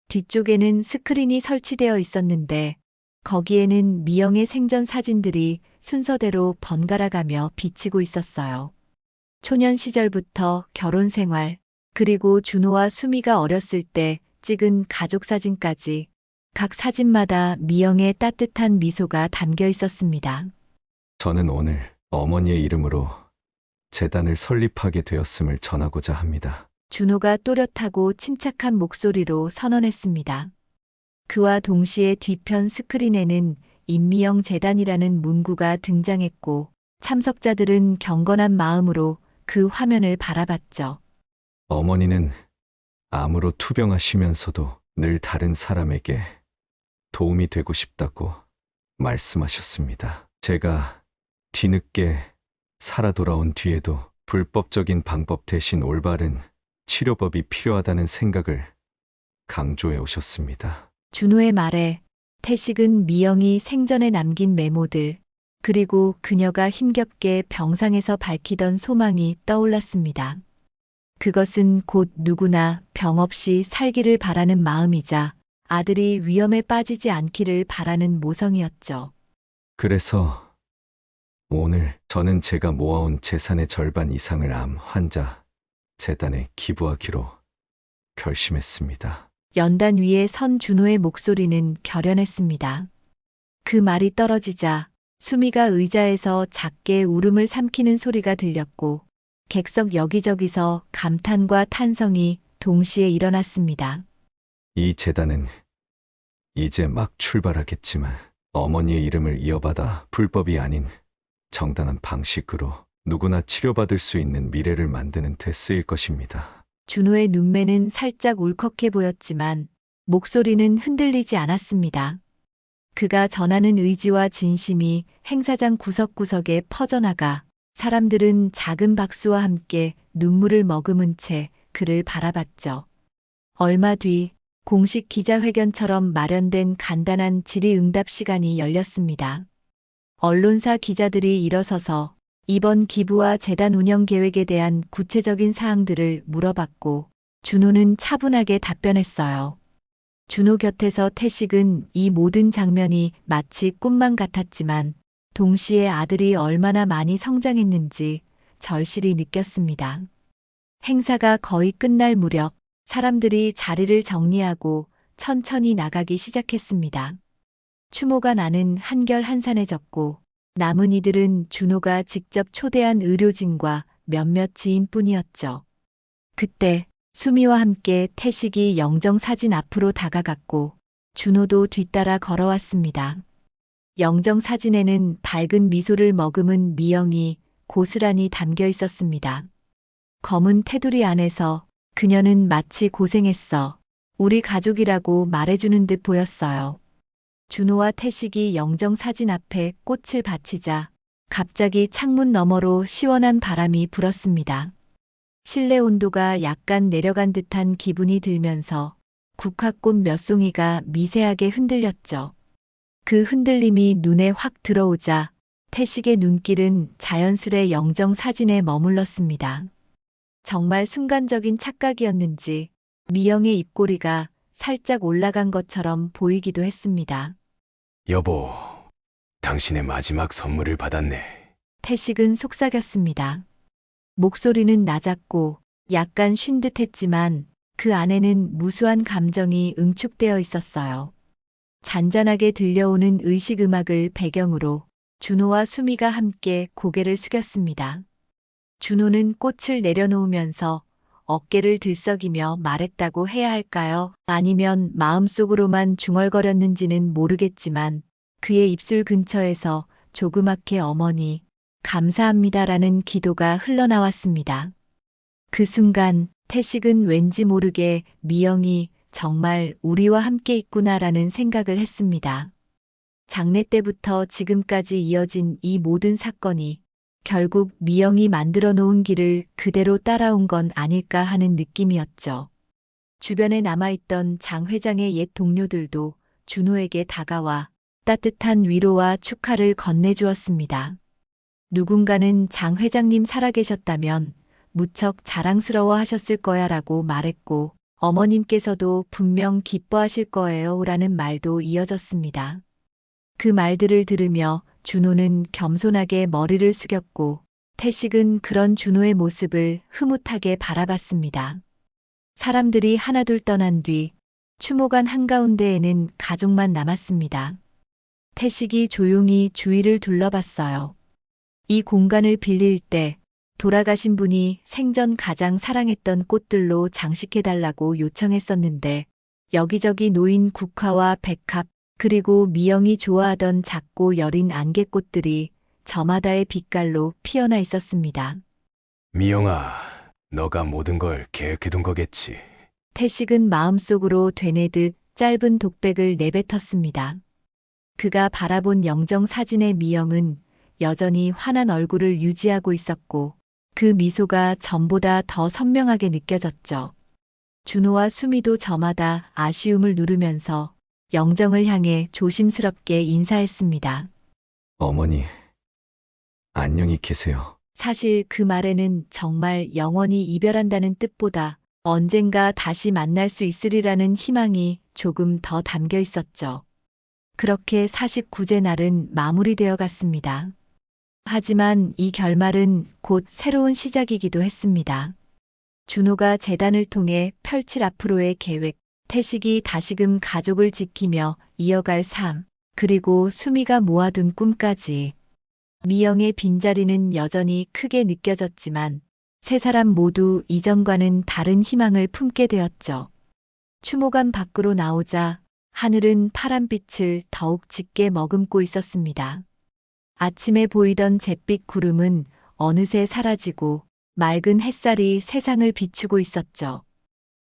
뒤쪽에는 스크린이 설치되어 있었는데 거기에는 미영의 생전 사진들이 순서대로 번갈아가며 비치고 있었어요. 초년 시절부터 결혼 생활, 그리고 준호와 수미가 어렸을 때 찍은 가족 사진까지 각 사진마다 미영의 따뜻한 미소가 담겨 있었습니다. 저는 오늘 어머니의 이름으로 재단을 설립하게 되었음을 전하고자 합니다. 준호가 또렷하고 침착한 목소리로 선언했습니다. 그와 동시에 뒤편 스크린에는 임미영 재단이라는 문구가 등장했고 참석자들은 경건한 마음으로 그 화면을 바라봤죠. 어머니는 암으로 투병하시면서도 늘 다른 사람에게 도움이 되고 싶다고 말씀하셨습니다. 제가 뒤늦게 살아 돌아온 뒤에도 불법적인 방법 대신 올바른 치료법이 필요하다는 생각을 강조해 오셨습니다. 준호의 말에 태식은 미영이 생전에 남긴 메모들, 그리고 그녀가 힘겹게 병상에서 밝히던 소망이 떠올랐습니다. 그것은 곧 누구나 병 없이 살기를 바라는 마음이자 아들이 위험에 빠지지 않기를 바라는 모성이었죠. 그래서 오늘 저는 제가 모아온 재산의 절반 이상을 암 환자 재단에 기부하기로 결심했습니다. 연단 위에 선 준호의 목소리는 결연했습니다. 그 말이 떨어지자 수미가 의자에서 작게 울음을 삼키는 소리가 들렸고 객석 여기저기서 감탄과 탄성이 동시에 일어났습니다. 이 재단은 이제 막 출발하겠지만 어머니의 이름을 이어받아 불법이 아닌 정당한 방식으로 누구나 치료받을 수 있는 미래를 만드는 데 쓰일 것입니다. 준호의 눈매는 살짝 울컥해 보였지만 목소리는 흔들리지 않았습니다. 그가 전하는 의지와 진심이 행사장 구석구석에 퍼져나가 사람들은 작은 박수와 함께 눈물을 머금은 채 그를 바라봤죠. 얼마 뒤 공식 기자회견처럼 마련된 간단한 질의응답 시간이 열렸습니다. 언론사 기자들이 일어서서 이번 기부와 재단 운영 계획에 대한 구체적인 사항들을 물어봤고 준호는 차분하게 답변했어요. 준호 곁에서 태식은 이 모든 장면이 마치 꿈만 같았지만 동시에 아들이 얼마나 많이 성장했는지 절실히 느꼈습니다. 행사가 거의 끝날 무렵 사람들이 자리를 정리하고 천천히 나가기 시작했습니다. 추모가 나는 한결한산해졌고 남은 이들은 준호가 직접 초대한 의료진과 몇몇 지인뿐이었죠. 그때 수미와 함께 태식이 영정사진 앞으로 다가갔고 준호도 뒤따라 걸어왔습니다. 영정사진에는 밝은 미소를 머금은 미영이 고스란히 담겨 있었습니다. 검은 테두리 안에서 그녀는 마치 고생했어, 우리 가족이라고 말해주는 듯 보였어요. 준호와 태식이 영정사진 앞에 꽃을 바치자 갑자기 창문 너머로 시원한 바람이 불었습니다. 실내 온도가 약간 내려간 듯한 기분이 들면서 국화꽃 몇 송이가 미세하게 흔들렸죠. 그 흔들림이 눈에 확 들어오자 태식의 눈길은 자연스레 영정사진에 머물렀습니다. 정말 순간적인 착각이었는지 미영의 입꼬리가 살짝 올라간 것처럼 보이기도 했습니다. 여보, 당신의 마지막 선물을 받았네. 태식은 속삭였습니다. 목소리는 낮았고 약간 쉰 듯했지만 그 안에는 무수한 감정이 응축되어 있었어요. 잔잔하게 들려오는 의식 음악을 배경으로 준호와 수미가 함께 고개를 숙였습니다. 준호는 꽃을 내려놓으면서 어깨를 들썩이며 말했다고 해야 할까요? 아니면 마음속으로만 중얼거렸는지는 모르겠지만 그의 입술 근처에서 조그맣게 어머니, 감사합니다라는 기도가 흘러나왔습니다. 그 순간 태식은 왠지 모르게 미영이 정말 우리와 함께 있구나라는 생각을 했습니다. 장례 때부터 지금까지 이어진 이 모든 사건이 결국 미영이 만들어 놓은 길을 그대로 따라온 건 아닐까 하는 느낌이었죠. 주변에 남아있던 장 회장의 옛 동료들도 준호에게 다가와 따뜻한 위로와 축하를 건네주었습니다. 누군가는 장 회장님 살아계셨다면 무척 자랑스러워 하셨을 거야 라고 말했고 어머님께서도 분명 기뻐하실 거예요 라는 말도 이어졌습니다. 그 말들을 들으며 준호는 겸손하게 머리를 숙였고 태식은 그런 준호의 모습을 흐뭇하게 바라봤습니다. 사람들이 하나둘 떠난 뒤 추모관 한가운데에는 가족만 남았습니다. 태식이 조용히 주위를 둘러봤어요. 이 공간을 빌릴 때 돌아가신 분이 생전 가장 사랑했던 꽃들로 장식해달라고 요청했었는데 여기저기 놓인 국화와 백합 그리고 미영이 좋아하던 작고 여린 안개꽃들이 저마다의 빛깔로 피어나 있었습니다. 미영아, 너가 모든 걸 계획해둔 거겠지. 태식은 마음속으로 되뇌듯 짧은 독백을 내뱉었습니다. 그가 바라본 영정 사진의 미영은 여전히 환한 얼굴을 유지하고 있었고 그 미소가 전보다 더 선명하게 느껴졌죠. 준호와 수미도 저마다 아쉬움을 누르면서 영정을 향해 조심스럽게 인사했습니다. 어머니, 안녕히 계세요. 사실 그 말에는 정말 영원히 이별한다는 뜻보다 언젠가 다시 만날 수 있으리라는 희망이 조금 더 담겨 있었죠. 그렇게 49제 날은 마무리되어 갔습니다. 하지만 이 결말은 곧 새로운 시작이기도 했습니다. 준호가 재단을 통해 펼칠 앞으로의 계획, 태식이 다시금 가족을 지키며 이어갈 삶, 그리고 수미가 모아둔 꿈까지. 미영의 빈자리는 여전히 크게 느껴졌지만 세 사람 모두 이전과는 다른 희망을 품게 되었죠. 추모관 밖으로 나오자 하늘은 파란빛을 더욱 짙게 머금고 있었습니다. 아침에 보이던 잿빛 구름은 어느새 사라지고 맑은 햇살이 세상을 비추고 있었죠.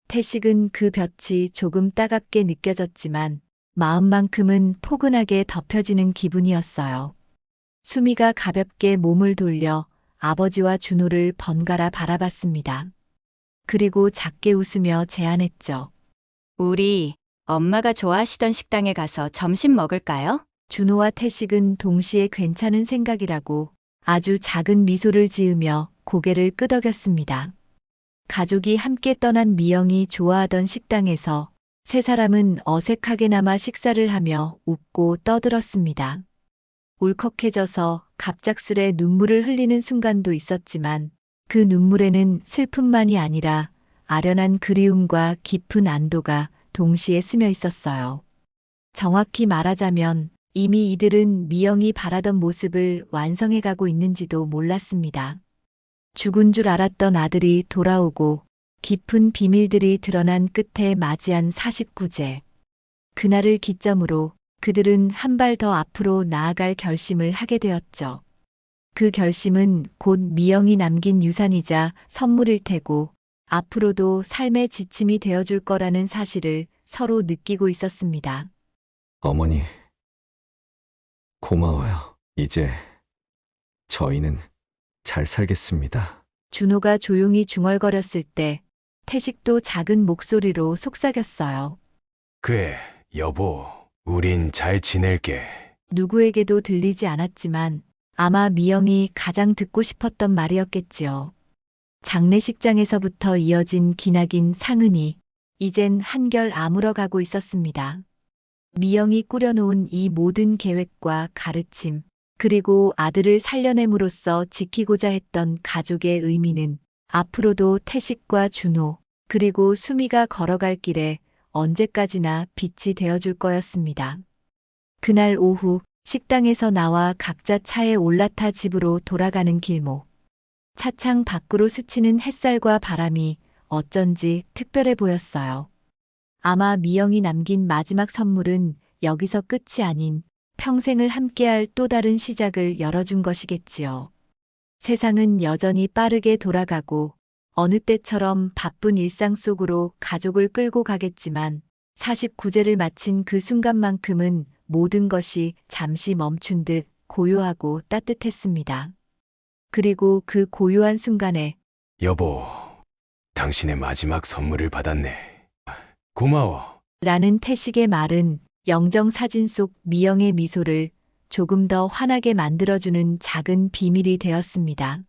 태식은 그 볕이 조금 따갑게 느껴졌지만 마음만큼은 포근하게 덮여지는 기분이었어요. 수미가 가볍게 몸을 돌려 아버지와 준호를 번갈아 바라봤습니다. 그리고 작게 웃으며 제안했죠. 우리 엄마가 좋아하시던 식당에 가서 점심 먹을까요? 준호와 태식은 동시에 괜찮은 생각이라고 아주 작은 미소를 지으며 고개를 끄덕였습니다. 가족이 함께 떠난 미영이 좋아하던 식당에서 세 사람은 어색하게나마 식사를 하며 웃고 떠들었습니다. 울컥해져서 갑작스레 눈물을 흘리는 순간도 있었지만 그 눈물에는 슬픔만이 아니라 아련한 그리움과 깊은 안도가 동시에 스며 있었어요. 정확히 말하자면 이미 이들은 미영이 바라던 모습을 완성해가고 있는지도 몰랐습니다. 죽은 줄 알았던 아들이 돌아오고 깊은 비밀들이 드러난 끝에 맞이한 49제. 그날을 기점으로 그들은 한 발 더 앞으로 나아갈 결심을 하게 되었죠. 그 결심은 곧 미영이 남긴 유산이자 선물일 테고 앞으로도 삶의 지침이 되어줄 거라는 사실을 서로 느끼고 있었습니다. 어머니, 고마워요. 이제 저희는 잘 살겠습니다. 준호가 조용히 중얼거렸을 때 태식도 작은 목소리로 속삭였어요. 그래, 여보, 우린 잘 지낼게. 누구에게도 들리지 않았지만 아마 미영이 가장 듣고 싶었던 말이었겠지요. 장례식장에서부터 이어진 기나긴 상흔이 이젠 한결 아물어가고 있었습니다. 미영이 꾸려놓은 이 모든 계획과 가르침, 그리고 아들을 살려냄으로써 지키고자 했던 가족의 의미는 앞으로도 태식과 준호, 그리고 수미가 걸어갈 길에 언제까지나 빛이 되어줄 거였습니다. 그날 오후 식당에서 나와 각자 차에 올라타 집으로 돌아가는 길목. 차창 밖으로 스치는 햇살과 바람이 어쩐지 특별해 보였어요. 아마 미영이 남긴 마지막 선물은 여기서 끝이 아닌 평생을 함께할 또 다른 시작을 열어준 것이겠지요. 세상은 여전히 빠르게 돌아가고 어느 때처럼 바쁜 일상 속으로 가족을 끌고 가겠지만 49제를 마친 그 순간만큼은 모든 것이 잠시 멈춘 듯 고요하고 따뜻했습니다. 그리고 그 고요한 순간에 여보, 당신의 마지막 선물을 받았네. 고마워. 라는 태식의 말은 영정 사진 속 미영의 미소를 조금 더 환하게 만들어주는 작은 비밀이 되었습니다.